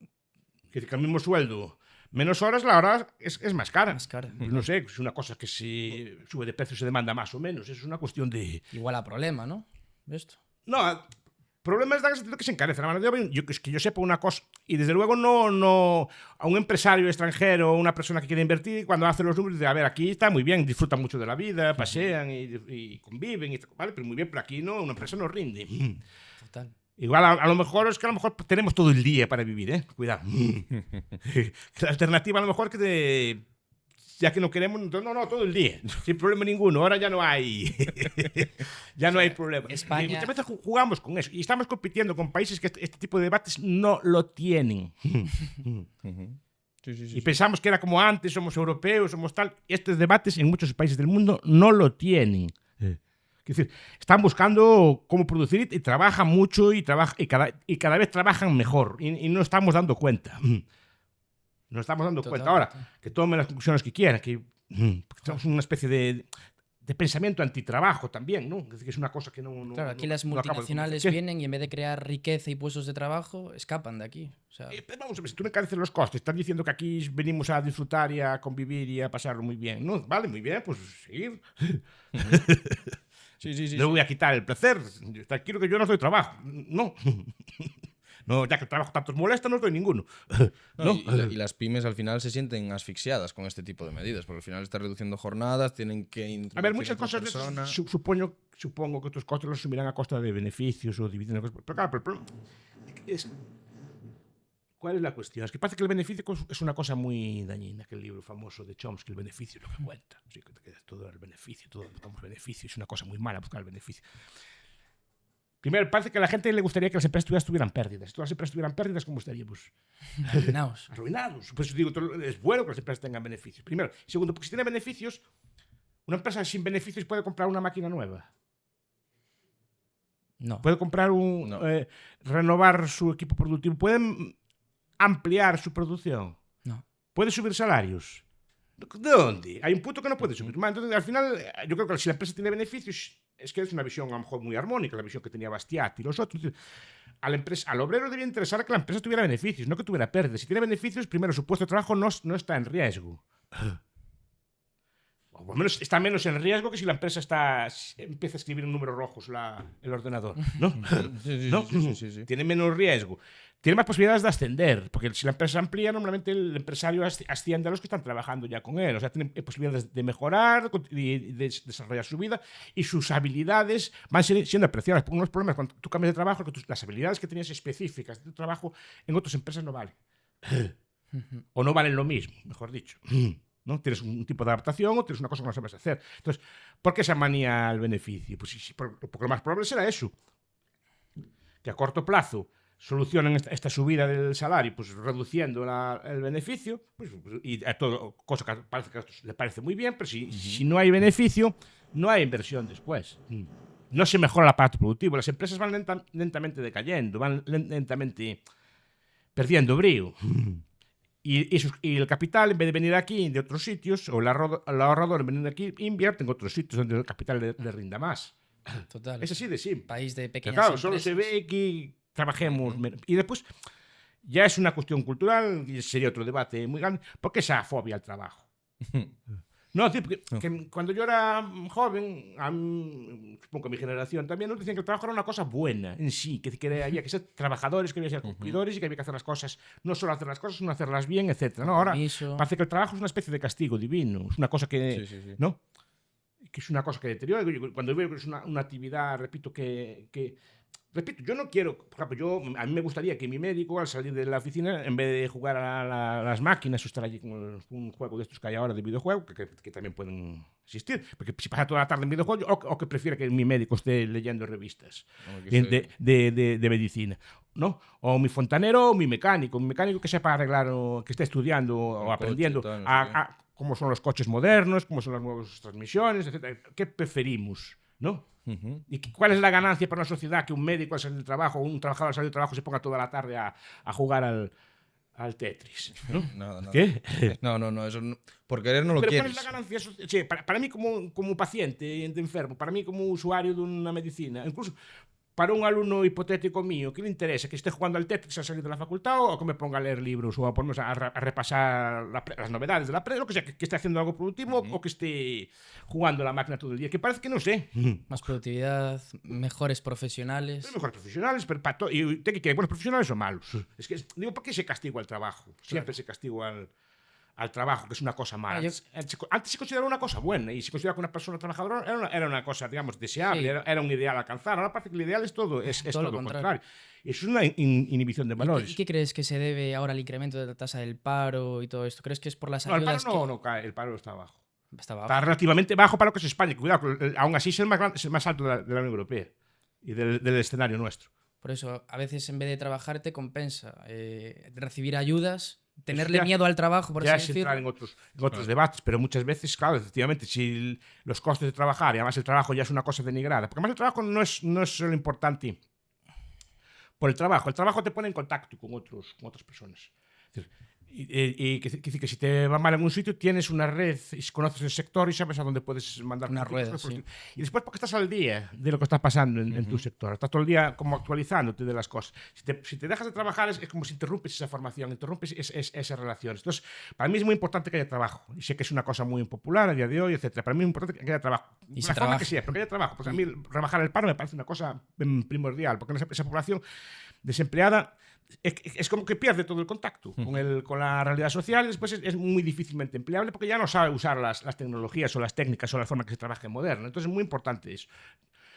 Es decir, que al mismo sueldo, menos horas, la hora es más cara. Más cara. Pues no sé, es una cosa que si sube de precio se demanda más o menos. Es una cuestión de... Igual a problema, ¿no? Esto. No, problemas da que se encarece la mano de obra. Es que yo sepa una cosa, y desde luego no a un empresario extranjero, una persona que quiere invertir, cuando hace los números, dice, a ver, aquí está muy bien, disfrutan mucho de la vida, pasean y conviven, ¿vale? Pero muy bien, pero aquí no, una empresa no rinde. Total. Igual a lo mejor es que a lo mejor tenemos todo el día para vivir, ¿eh? Cuidado. La alternativa a lo mejor que ya que no queremos, no, todo el día, sin problema ninguno. Ahora ya no hay ya no hay problema. España... Y muchas veces jugamos con eso y estamos compitiendo con países que este tipo de debates no lo tienen. Y pensamos que era como antes, somos europeos, somos tal. Estos debates en muchos países del mundo no lo tienen. Es decir, están buscando cómo producir y trabajan mucho y cada vez trabajan mejor y no estamos dando cuenta. No estamos dando cuenta. Ahora, que tomen las conclusiones que quieran, que tenemos una especie de pensamiento antitrabajo también, ¿no? Es decir, que es una cosa que no... Claro, aquí las multinacionales vienen y en vez de crear riqueza y puestos de trabajo, escapan de aquí. O sea... vamos a ver, si tú me encareces los costes, estás diciendo que aquí venimos a disfrutar y a convivir y a pasarlo muy bien, ¿no? Vale, muy bien, pues seguir. Sí. No voy a quitar el placer. Quiero que yo no doy trabajo. No. No, ya que el trabajo tanto os molesta, no os doy ninguno. No. Y las pymes al final se sienten asfixiadas con este tipo de medidas, porque al final está reduciendo jornadas, tienen que... A ver, muchas cosas supongo que tus costes los asumirán a costa de beneficios o dividendos. Pero claro, el problema es... ¿Cuál es la cuestión? Es que parece que el beneficio es una cosa muy dañina, que el libro famoso de Chomsky, el beneficio es lo que cuenta. Así que te quedas todo el beneficio, todos buscamos beneficio, es una cosa muy mala buscar el beneficio. Primero, parece que a la gente le gustaría que las empresas tuvieran pérdidas. Si todas las empresas tuvieran pérdidas, ¿cómo estaríamos? Arruinados. Por eso digo, es bueno que las empresas tengan beneficios. Primero. Segundo, porque si tiene beneficios, una empresa sin beneficios puede comprar una máquina nueva. No. Puede comprar renovar su equipo productivo. Pueden ampliar su producción. No. Puede subir salarios. ¿De dónde? Hay un punto que no puede subir. Entonces, al final, yo creo que si la empresa tiene beneficios, es que es una visión a lo mejor muy armónica, la visión que tenía Bastiat y los otros. Al obrero debía interesar que la empresa tuviera beneficios, no que tuviera pérdidas. Si tiene beneficios, primero su puesto de trabajo no está en riesgo. O por lo menos está menos en riesgo que si la empresa empieza a escribir en números rojos el ordenador. ¿No? Sí. Tiene menos riesgo. Tiene más posibilidades de ascender, porque si la empresa amplía, normalmente el empresario asciende a los que están trabajando ya con él. O sea, tiene posibilidades de mejorar y de desarrollar su vida y sus habilidades van siendo apreciadas. Porque uno de los problemas cuando tú cambias de trabajo es que las habilidades que tenías específicas de tu trabajo en otras empresas no valen. O no valen lo mismo, mejor dicho. ¿No? Tienes un tipo de adaptación o tienes una cosa que no sabes hacer. Entonces, ¿por qué esa manía al beneficio? Pues sí, porque lo más probable será eso. Que a corto plazo solucionan esta subida del salario, pues reduciendo el beneficio, pues, y a todo, cosa que parece que a esto le parece muy bien, pero si no hay beneficio, no hay inversión después. no se mejora el aparato productivo. Las empresas van lentamente decayendo, van lentamente perdiendo brío. Y el capital, en vez de venir aquí de otros sitios, o el ahorrador, en vez de venir aquí, invierte en otros sitios donde el capital le rinda más. Total. Es así de simple. País de Pero pequeñas claro, empresas. solo se ve que trabajemos. Y después, ya es una cuestión cultural, y sería otro debate muy grande. ¿Por qué esa fobia al trabajo? No, tío, porque cuando yo era joven, supongo que mi generación también, nos decían que el trabajo era una cosa buena en sí, que había que ser trabajadores, que había que ser cumplidores y que había que hacer las cosas, no solo hacer las cosas, sino hacerlas bien, etc. ¿No? Ahora parece que el trabajo es una especie de castigo divino, es una cosa que, ¿no? Que es una cosa que deteriora. Cuando veo que es una actividad, repito, repito, yo no quiero, por ejemplo, a mí me gustaría que mi médico al salir de la oficina, en vez de jugar a las máquinas o estar allí con un juego de estos que hay ahora de videojuego, que también pueden existir, porque si pasa toda la tarde en videojuegos, o que prefiere que mi médico esté leyendo revistas de medicina, ¿no? O mi fontanero o mi mecánico que sepa arreglar o que esté estudiando o aprendiendo cómo son los coches modernos, cómo son las nuevas transmisiones, etc. ¿Qué preferimos, no? ¿Y cuál es la ganancia para una sociedad que un médico al salir del trabajo o un trabajador al salir del trabajo se ponga toda la tarde a jugar al Tetris? ¿No? No. ¿Qué? No, eso no, por querer no lo Pero quieres. ¿cuál es la ganancia? Sí, para mí como paciente enfermo, para mí como usuario de una medicina, incluso para un alumno hipotético mío, ¿qué le interesa? ¿Que esté jugando al Tetris al salir de la facultad o que me ponga a leer libros o a ponerme a repasar las novedades de la prensa, lo que sea, que esté haciendo algo productivo o que esté jugando a la máquina todo el día? Que parece que no sé. Más productividad, mejores profesionales. Mejores profesionales, pero ¿y usted qué quiere? ¿Buenos profesionales o malos? Es que, digo, ¿por qué se castiga al trabajo? Siempre se castiga al trabajo, que es una cosa mala. Antes se consideraba una cosa buena y se consideraba que una persona trabajadora era una cosa, digamos, deseable, era un ideal a alcanzar. Ahora parece que el ideal es todo lo contrario. Es una inhibición de valores. ¿Y qué crees que se debe ahora al incremento de la tasa del paro y todo esto? ¿Crees que es por las ayudas? No cae, el paro está bajo. Está relativamente bajo para lo que es España. Cuidado, aún así es el más alto de la Unión Europea y del escenario nuestro. Por eso, a veces en vez de trabajar te compensa recibir ayudas. Tenerle miedo al trabajo, por así decirlo. Ya es entrar en otros debates, pero muchas veces, claro, efectivamente, si los costes de trabajar y además el trabajo ya es una cosa denigrada, porque además el trabajo no es solo importante por el trabajo te pone en contacto con otras personas. Es decir, y que si te va mal en un sitio, tienes una red, y conoces el sector y sabes a dónde puedes mandar una rueda. Sí. Y después porque estás al día de lo que está pasando en tu sector, estás todo el día como actualizándote de las cosas. Si te dejas de trabajar es como si interrumpes esa formación, interrumpes esas relaciones. Entonces, para mí es muy importante que haya trabajo. Y sé que es una cosa muy impopular a día de hoy, etc. Para mí es importante que haya trabajo. Y la forma que sea, pero que haya trabajo. Pues a mí rebajar el paro me parece una cosa primordial, porque esa población desempleada es como que pierde todo el contacto con la realidad social y después es muy difícilmente empleable porque ya no sabe usar las tecnologías o las técnicas o la forma que se trabaja en moderno. Entonces es muy importante eso.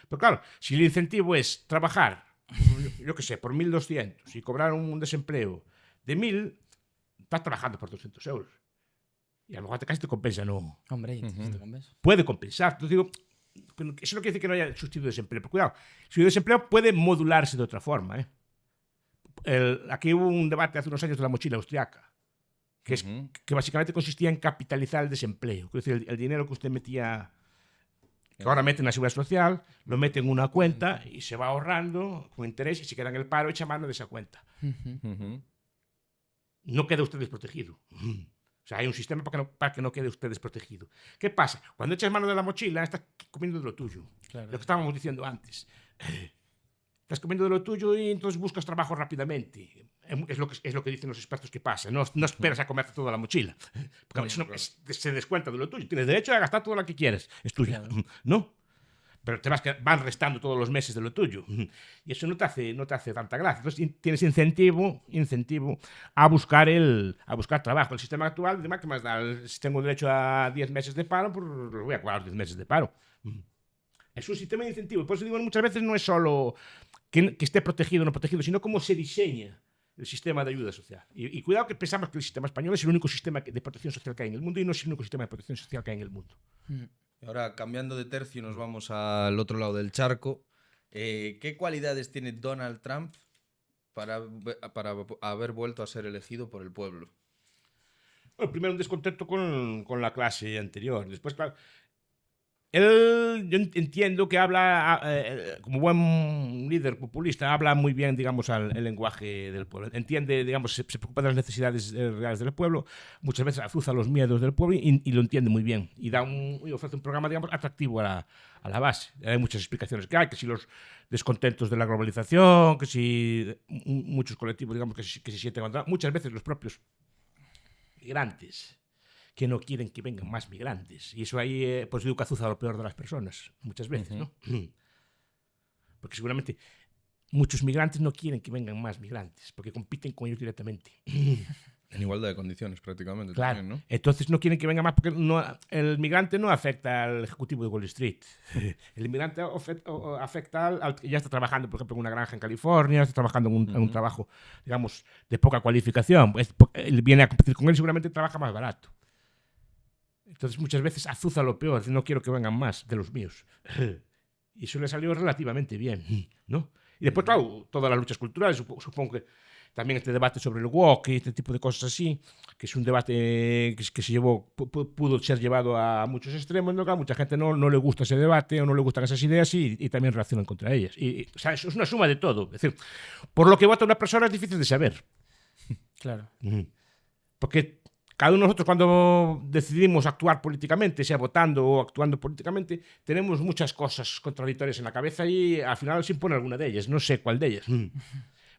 Pero claro, si el incentivo es trabajar, yo qué sé, por 1.200 y cobrar un desempleo de 1.000, estás trabajando por 200 euros. Y a lo mejor casi te compensa, ¿no? Hombre, te compensa. Puede compensar. Entonces digo, eso no quiere decir que no haya subsidio de desempleo. Pero cuidado, el subsidio de desempleo puede modularse de otra forma, ¿eh? Aquí hubo un debate hace unos años de la mochila austriaca, que básicamente consistía en capitalizar el desempleo. Es decir, el dinero que usted metía, que ahora mete en la seguridad social, lo mete en una cuenta y se va ahorrando con interés y si queda en el paro, echa mano de esa cuenta. No queda usted desprotegido. O sea, hay un sistema para que no quede usted desprotegido. ¿Qué pasa? Cuando echas mano de la mochila, estás comiendo de lo tuyo. Claro. Lo que estábamos diciendo antes. Estás comiendo de lo tuyo y entonces buscas trabajo rápidamente. Es lo que dicen los expertos que pasa. No esperas a comerte toda la mochila. Porque se descuenta de lo tuyo. Tienes derecho a gastar todo lo que quieres. Es tuya. Claro. ¿No? Pero van restando todos los meses de lo tuyo. Y eso no te hace tanta gracia. Entonces tienes incentivo a buscar trabajo. El sistema actual, ¿qué más da? Si tengo derecho a 10 meses de paro, pues los voy a cobrar 10 meses de paro. Es un sistema de incentivo. Por eso digo, muchas veces no es solo que esté protegido o no protegido, sino cómo se diseña el sistema de ayuda social. Y cuidado que pensamos que el sistema español es el único sistema de protección social que hay en el mundo y no es el único sistema de protección social que hay en el mundo. Ahora, cambiando de tercio, nos vamos al otro lado del charco. ¿Qué cualidades tiene Donald Trump para haber vuelto a ser elegido por el pueblo? Bueno, primero un descontento con la clase anterior. Después, claro, Él, yo entiendo que habla, como buen líder populista, habla muy bien, digamos, el lenguaje del pueblo. Entiende, digamos, se preocupa de las necesidades reales del pueblo, muchas veces azuza los miedos del pueblo y lo entiende muy bien. Y ofrece un programa, digamos, atractivo a la base. Hay muchas explicaciones que hay, que si los descontentos de la globalización, que si muchos colectivos, digamos, que se sienten contra, muchas veces los propios migrantes que no quieren que vengan más migrantes. Y eso ahí, pues digo que azuza lo peor de las personas, muchas veces, ¿no? Porque seguramente muchos migrantes no quieren que vengan más migrantes, porque compiten con ellos directamente. En igualdad de condiciones, prácticamente. Claro. También, ¿no? Entonces no quieren que venga más, porque el migrante no afecta al ejecutivo de Wall Street. El migrante afecta al que ya está trabajando, por ejemplo, en una granja en California, está trabajando en un trabajo, digamos, de poca cualificación. Él viene a competir con él y seguramente trabaja más barato. Entonces muchas veces azuza lo peor, no quiero que vengan más de los míos. Y eso le salió relativamente bien, ¿no? Y después, claro, todas las luchas culturales, supongo que también este debate sobre el woke y este tipo de cosas así, que es un debate que se pudo ser llevado a muchos extremos, ¿no? Claro, mucha gente no le gusta ese debate o no le gustan esas ideas y también reaccionan contra ellas. O sea, eso es una suma de todo. Es decir, por lo que vota una persona es difícil de saber. Claro. Porque cada uno de nosotros, cuando decidimos actuar políticamente, sea votando o actuando políticamente, tenemos muchas cosas contradictorias en la cabeza y al final se impone alguna de ellas. No sé cuál de ellas.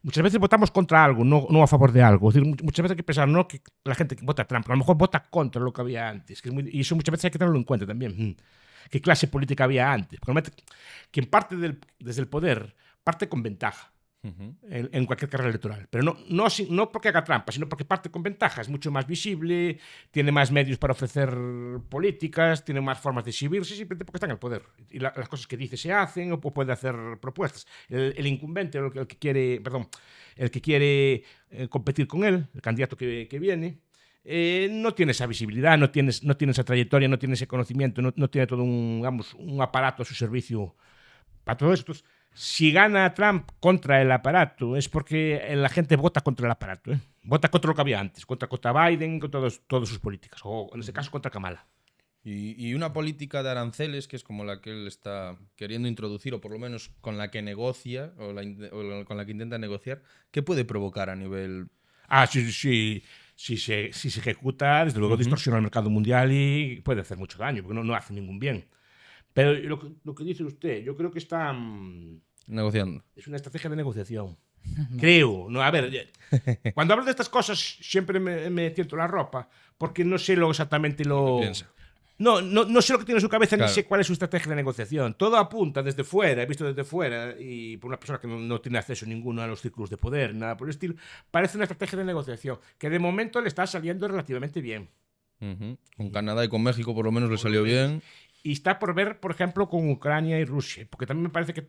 Muchas veces votamos contra algo, no a favor de algo. Es decir, muchas veces hay que pensar, no que la gente que vota a Trump, a lo mejor vota contra lo que había antes. Y eso muchas veces hay que tenerlo en cuenta también. ¿Qué clase política había antes? Porque quien parte desde el poder parte con ventaja. En cualquier carrera electoral, pero no porque haga trampa, sino porque parte con ventaja, es mucho más visible, tiene más medios para ofrecer políticas, tiene más formas de exhibirse, simplemente porque está en el poder y las cosas que dice se hacen o puede hacer propuestas. El incumbente, el que quiere competir con él, el candidato que viene, no tiene esa visibilidad, no tiene esa trayectoria, no tiene ese conocimiento, no tiene todo un aparato a su servicio para todo esto. Si gana Trump contra el aparato es porque la gente vota contra el aparato, ¿eh? Vota contra lo que había antes, contra Biden, contra todas sus políticas, o en este caso contra Kamala. Y una política de aranceles, que es como la que él está queriendo introducir, o por lo menos con la que negocia, o con la que intenta negociar, ¿qué puede provocar a nivel...? Si se ejecuta, desde luego distorsiona el mercado mundial y puede hacer mucho daño, porque no hace ningún bien. Pero lo que dice usted, yo creo que está... negociando. Es una estrategia de negociación. Creo. No, a ver, cuando hablo de estas cosas siempre me tiento la ropa, porque no sé exactamente lo... ¿Qué piensa? No sé lo que tiene en su cabeza, claro. Ni sé cuál es su estrategia de negociación. Todo apunta desde fuera, he visto desde fuera, y por una persona que no tiene acceso ninguno a los círculos de poder, nada por el estilo, parece una estrategia de negociación, que de momento le está saliendo relativamente bien. Con Canadá y con México por lo menos le salió bien. Y está por ver, por ejemplo, con Ucrania y Rusia, porque también me parece que...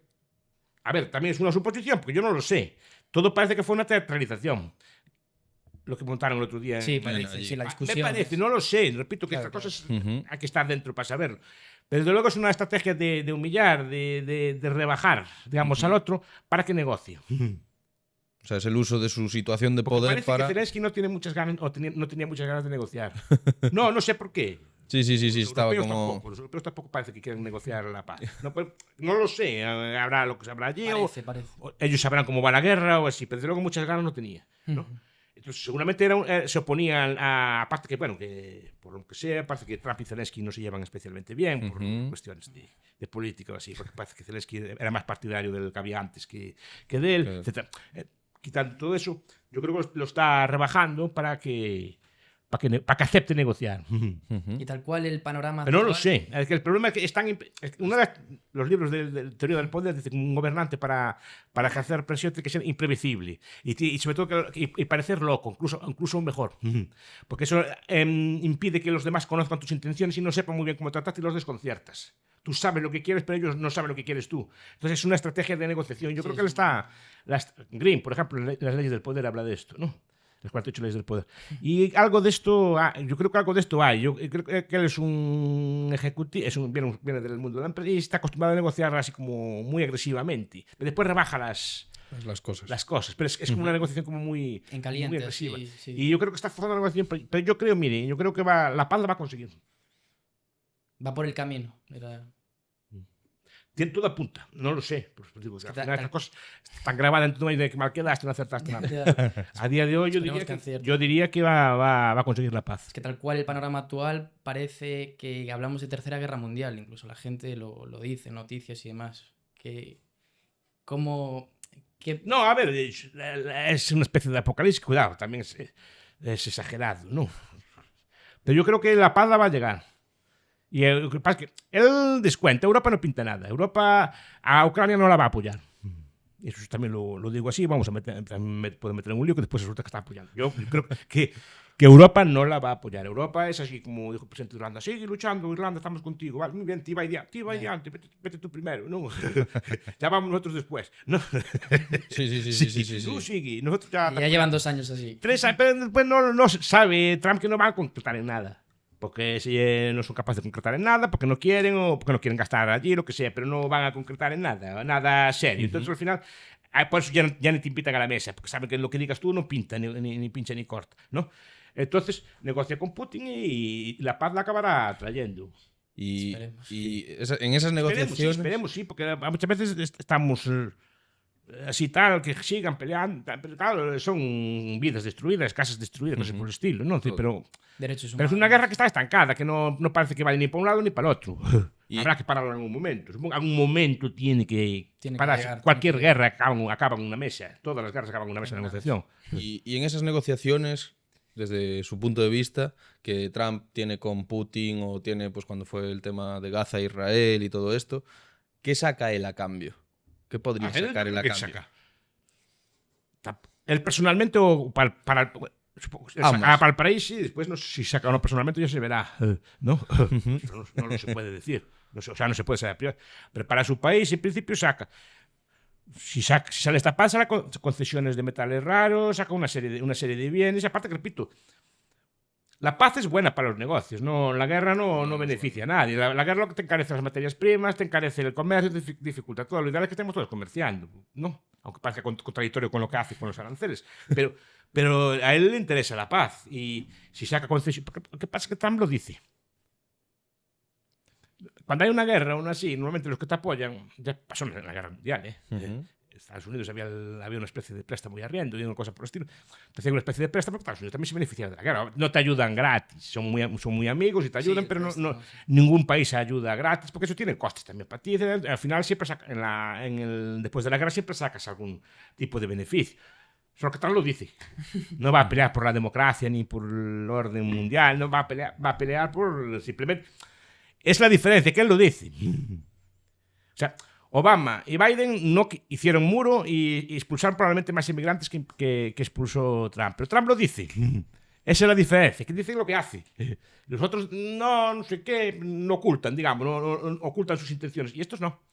A ver, también es una suposición, porque yo no lo sé. Todo parece que fue una teatralización. Lo que montaron el otro día. Sí, parece, sí, la discusión. Me parece, no lo sé. Repito que estas cosas hay que estar dentro para saberlo. Pero desde luego es una estrategia de humillar, de rebajar, digamos, al otro para que negocie. O sea, es el uso de su situación de Porque poder parece para... que Zelensky no tiene muchas ganas, no tenía muchas ganas de negociar. No sé por qué. Sí, estaba como... Los europeos tampoco parece que quieren negociar la paz. No lo sé, habrá lo que se habrá allí, parece. O ellos sabrán cómo va la guerra o así, pero desde luego muchas ganas no tenía, ¿no? Entonces seguramente se oponían aparte que, bueno, que por lo que sea, parece que Trump y Zelensky no se llevan especialmente bien por cuestiones de política o así, porque parece que Zelensky era más partidario del que había antes que de él, etc. Quitando todo eso, yo creo que lo está rebajando para que acepte negociar. Y tal cual el panorama... Pero no lo sé. Es que el problema es que los libros de teoría del poder dicen que un gobernante para ejercer presión tiene que ser imprevisible y sobre todo y parecer loco, incluso mejor. Porque eso impide que los demás conozcan tus intenciones y no sepan muy bien cómo tratarte y los desconciertas. Tú sabes lo que quieres, pero ellos no saben lo que quieres tú. Entonces es una estrategia de negociación. Yo creo que él está... Green, por ejemplo, en las leyes del poder habla de esto, ¿no? Las 48 leyes del poder. Y algo de esto, yo creo que algo de esto hay. Yo creo que él es un ejecutivo, viene del mundo de la empresa y está acostumbrado a negociar así como muy agresivamente. Pero después rebaja las cosas. Pero es como una negociación como muy, en caliente, muy agresiva. Sí. Y yo creo que está forzando la negociación. Pero yo creo que la paz la va a conseguir. Va por el camino. Tiene toda punta, no lo sé. Pues digo, que al final esas cosas están grabadas en tu mente de que mal quedaste, no acertaste nada. A día de hoy yo diría que va a conseguir la paz. Es que tal cual el panorama actual parece que hablamos de Tercera Guerra Mundial, incluso la gente lo dice, noticias y demás. No, a ver, es una especie de apocalipsis, cuidado, también es exagerado, ¿no? Pero yo creo que la paz la va a llegar. Y lo que pasa es que él descuenta, Europa no pinta nada, Europa a Ucrania no la va a apoyar. Y eso también lo digo así, vamos a puede meter en un lío que después resulta que está apoyando. Yo creo que Europa no la va a apoyar. Europa es así como dijo el presidente de Irlanda, sigue luchando, Irlanda, estamos contigo, vale, muy bien, te va adiante, vete tú primero, ¿no? Ya vamos nosotros después, ¿no? Sí. Tú sigue, nosotros ya llevan 2 años así. 3 años, pero después no sabe Trump que no va a concretar en nada. Porque si no son capaces de concretar en nada, porque no quieren o porque no quieren gastar allí, lo que sea, pero no van a concretar en nada serio. Entonces al final, por eso ya ni te invitan a la mesa, porque saben que lo que digas tú no pinta, ni pincha ni corta, ¿no? Entonces negocia con Putin y la paz la acabará trayendo. Y en esas negociaciones... Esperemos, sí, porque muchas veces estamos así tal, que sigan peleando, pero claro, son vidas destruidas, casas destruidas, cosas por el estilo, ¿no? Pero es una guerra que está estancada, que no parece que vaya ni para un lado ni para el otro. Habrá que pararlo en algún momento. En algún momento tiene que parar. Cualquier guerra acaba en una mesa. Todas las guerras acaban en una mesa de negociación. Y en esas negociaciones, desde su punto de vista, que Trump tiene con Putin o tiene pues cuando fue el tema de Gaza, Israel y todo esto, ¿qué saca él a cambio? ¿Qué podría sacar él a cambio? Él personalmente o para el país, sí, después no sé si saca o no personalmente, ya se verá, ¿no? No lo se puede decir. No se puede saber. Pero para su país, en principio, saca. Si sale esta paz, saca concesiones de metales raros, saca una serie de bienes. Y aparte, que repito, la paz es buena para los negocios, no, la guerra no beneficia a nadie. La guerra lo que te encarece las materias primas, te encarece el comercio, te dificulta todo. Lo ideal es que estemos todos comerciando, ¿no? Aunque parezca contradictorio con lo que hace con los aranceles. Pero a él le interesa la paz. Y si saca concesiones... Lo que pasa es que Trump lo dice. Cuando hay una guerra, aún así, normalmente los que te apoyan, ya pasó en la guerra mundial, Estados Unidos había una especie de préstamo y arriendo y una cosa por el estilo. Te hacían una especie de préstamo, porque Estados Unidos también se beneficia de la guerra. No te ayudan gratis, son muy amigos y te ayudan, sí, pero ningún país ayuda gratis, porque eso tiene costes también para ti. Al final, siempre después de la guerra, siempre sacas algún tipo de beneficio. Solo que Trump lo dice. No va a pelear por la democracia ni por el orden mundial, no va a pelear por simplemente... Es la diferencia, que él lo dice. O sea, Obama y Biden no hicieron muro y expulsaron probablemente más inmigrantes que expulsó Trump. Pero Trump lo dice. Esa es la diferencia, que dice lo que hace. Los otros no sé qué, no ocultan, digamos, no ocultan sus intenciones. Y estos no.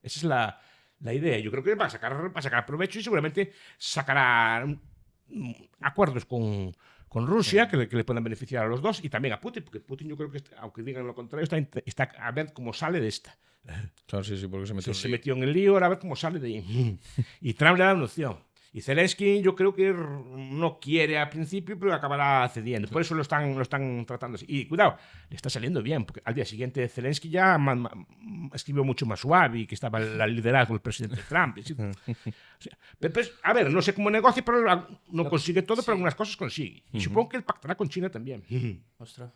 Esa es la idea. Yo creo que va a sacar provecho y seguramente sacará acuerdos con Rusia, que le puedan beneficiar a los dos, y también a Putin, porque Putin yo creo que, aunque digan lo contrario, está a ver cómo sale de esta. Claro, sí, porque se metió en el lío, ahora a ver cómo sale de ahí. Y Trump le da una opción. Y Zelensky yo creo que no quiere al principio, pero acabará cediendo. Por eso lo están tratando así. Y cuidado, le está saliendo bien, porque al día siguiente Zelensky ya escribió mucho más suave y que estaba el liderazgo del presidente Trump. O sea, pues, a ver, no sé cómo negocia, pero no consigue todo, pero algunas cosas consigue. Y supongo que él pactará con China también. Ostras.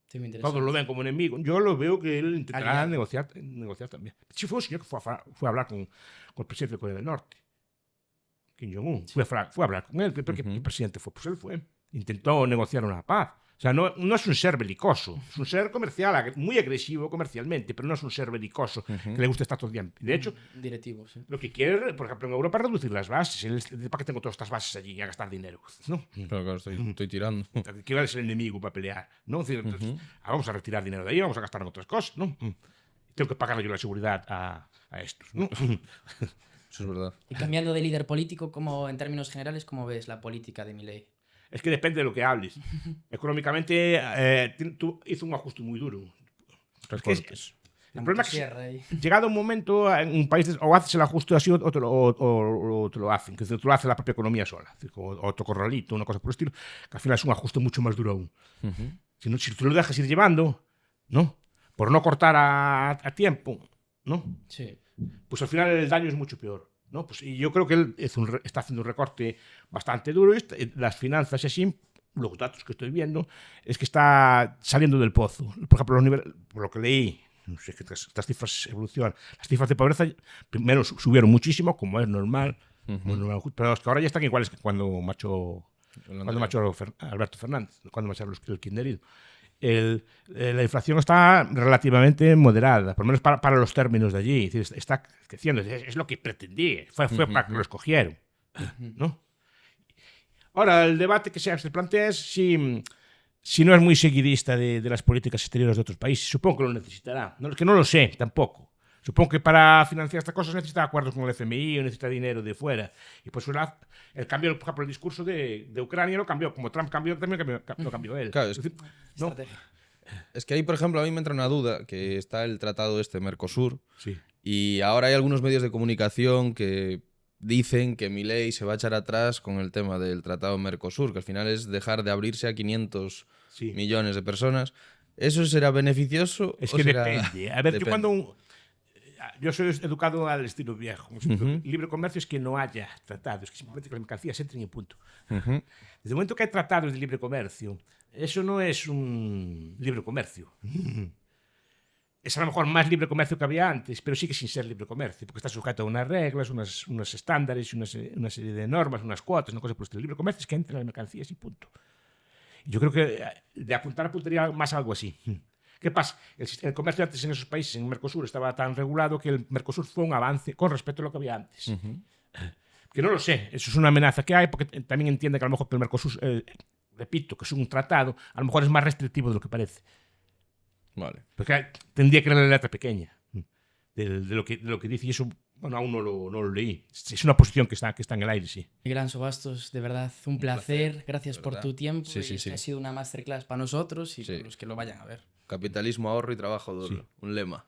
Sí, todos lo ven como enemigo. Yo lo veo que él intentará negociar también. Sí, fue un señor que fue a hablar con el presidente de Corea del Norte, Kim Jong-un. Sí. Fue a hablar con él. ¿Pero qué presidente fue? Pues él fue. Intentó negociar una paz. O sea, no es un ser belicoso. Es un ser comercial, muy agresivo comercialmente, pero no es un ser belicoso que le guste estar todo el día. De hecho, directivo, sí. Lo que quiere, por ejemplo, en Europa es reducir las bases. ¿Para qué tengo todas estas bases allí a gastar dinero? ¿No? Claro, estoy tirando. ¿Qué es el enemigo para pelear? ¿No? Entonces, vamos a retirar dinero de ahí, vamos a gastar en otras cosas. ¿No? Tengo que pagarle yo la seguridad a estos. ¿No? Eso es verdad. Y cambiando de líder político, en términos generales, ¿cómo ves la política de Milei? Es que depende de lo que hables. Económicamente hizo un ajuste muy duro. Recortes. El problema es que llegado un momento en un país o haces el ajuste así o te lo hacen, que te lo hace la propia economía sola, o otro corralito, una cosa por el estilo, que al final es un ajuste mucho más duro aún. Si tú lo dejas ir llevando, ¿no? Por no cortar a tiempo, ¿no? Sí. Pues al final el daño es mucho peor, ¿no? Pues, y yo creo que él está haciendo un recorte bastante duro. Las finanzas, así, los datos que estoy viendo, es que está saliendo del pozo. Por ejemplo, por lo que leí, no sé que estas cifras evolucionan. Las cifras de pobreza primero subieron muchísimo, como es normal, pero es que ahora ya están iguales que cuando marchó Alberto Fernández, cuando marcharon el kirchnerismo. La inflación está relativamente moderada, por lo menos para los términos de allí. Es decir, está creciendo, es lo que pretendí, fue para que lo escogieron, ¿no? Ahora, el debate que se plantea es si no es muy seguidista de las políticas exteriores de otros países. Supongo que lo necesitará, que no lo sé tampoco. Supongo que para financiar estas cosas necesita acuerdos con el FMI o necesita dinero de fuera. Y pues el cambio, por ejemplo, el discurso de Ucrania lo cambió. Como Trump cambió, también lo cambió él. Claro, ¿no? Es que ahí, por ejemplo, a mí me entra una duda, que está el tratado Mercosur, sí. Y ahora hay algunos medios de comunicación que dicen que Milei se va a echar atrás con el tema del tratado Mercosur, que al final es dejar de abrirse a 500 millones de personas. ¿Eso será beneficioso? Es que depende. A ver, depende. Yo soy educado al estilo viejo. Libre comercio es que no haya tratados, que simplemente que las mercancías entren y punto. Desde el momento que hay tratados de libre comercio, eso no es un libre comercio. Es a lo mejor más libre comercio que había antes, pero sigue sin ser libre comercio, porque está sujeto a unas reglas, unos estándares, una serie de normas, unas cuotas, una cosa por el estilo. El libre comercio es que entren las mercancías y punto. Yo creo que de apuntaría más a algo así. ¿Qué pasa? El comercio antes en esos países, en Mercosur, estaba tan regulado que el Mercosur fue un avance con respecto a lo que había antes. Que no lo sé, eso es una amenaza que hay, porque también entiende que a lo mejor que el Mercosur, repito, que es un tratado, a lo mejor es más restrictivo de lo que parece. Vale. Porque tendría que leer la letra pequeña de lo que dice, y eso, bueno, aún no lo leí. Es una posición que está en el aire, sí. Gran Sobastos, de verdad, un placer. Gracias por tu tiempo. Sí. Ha sido una masterclass para nosotros y para los que lo vayan a ver. Capitalismo, ahorro y trabajo duro. Un lema.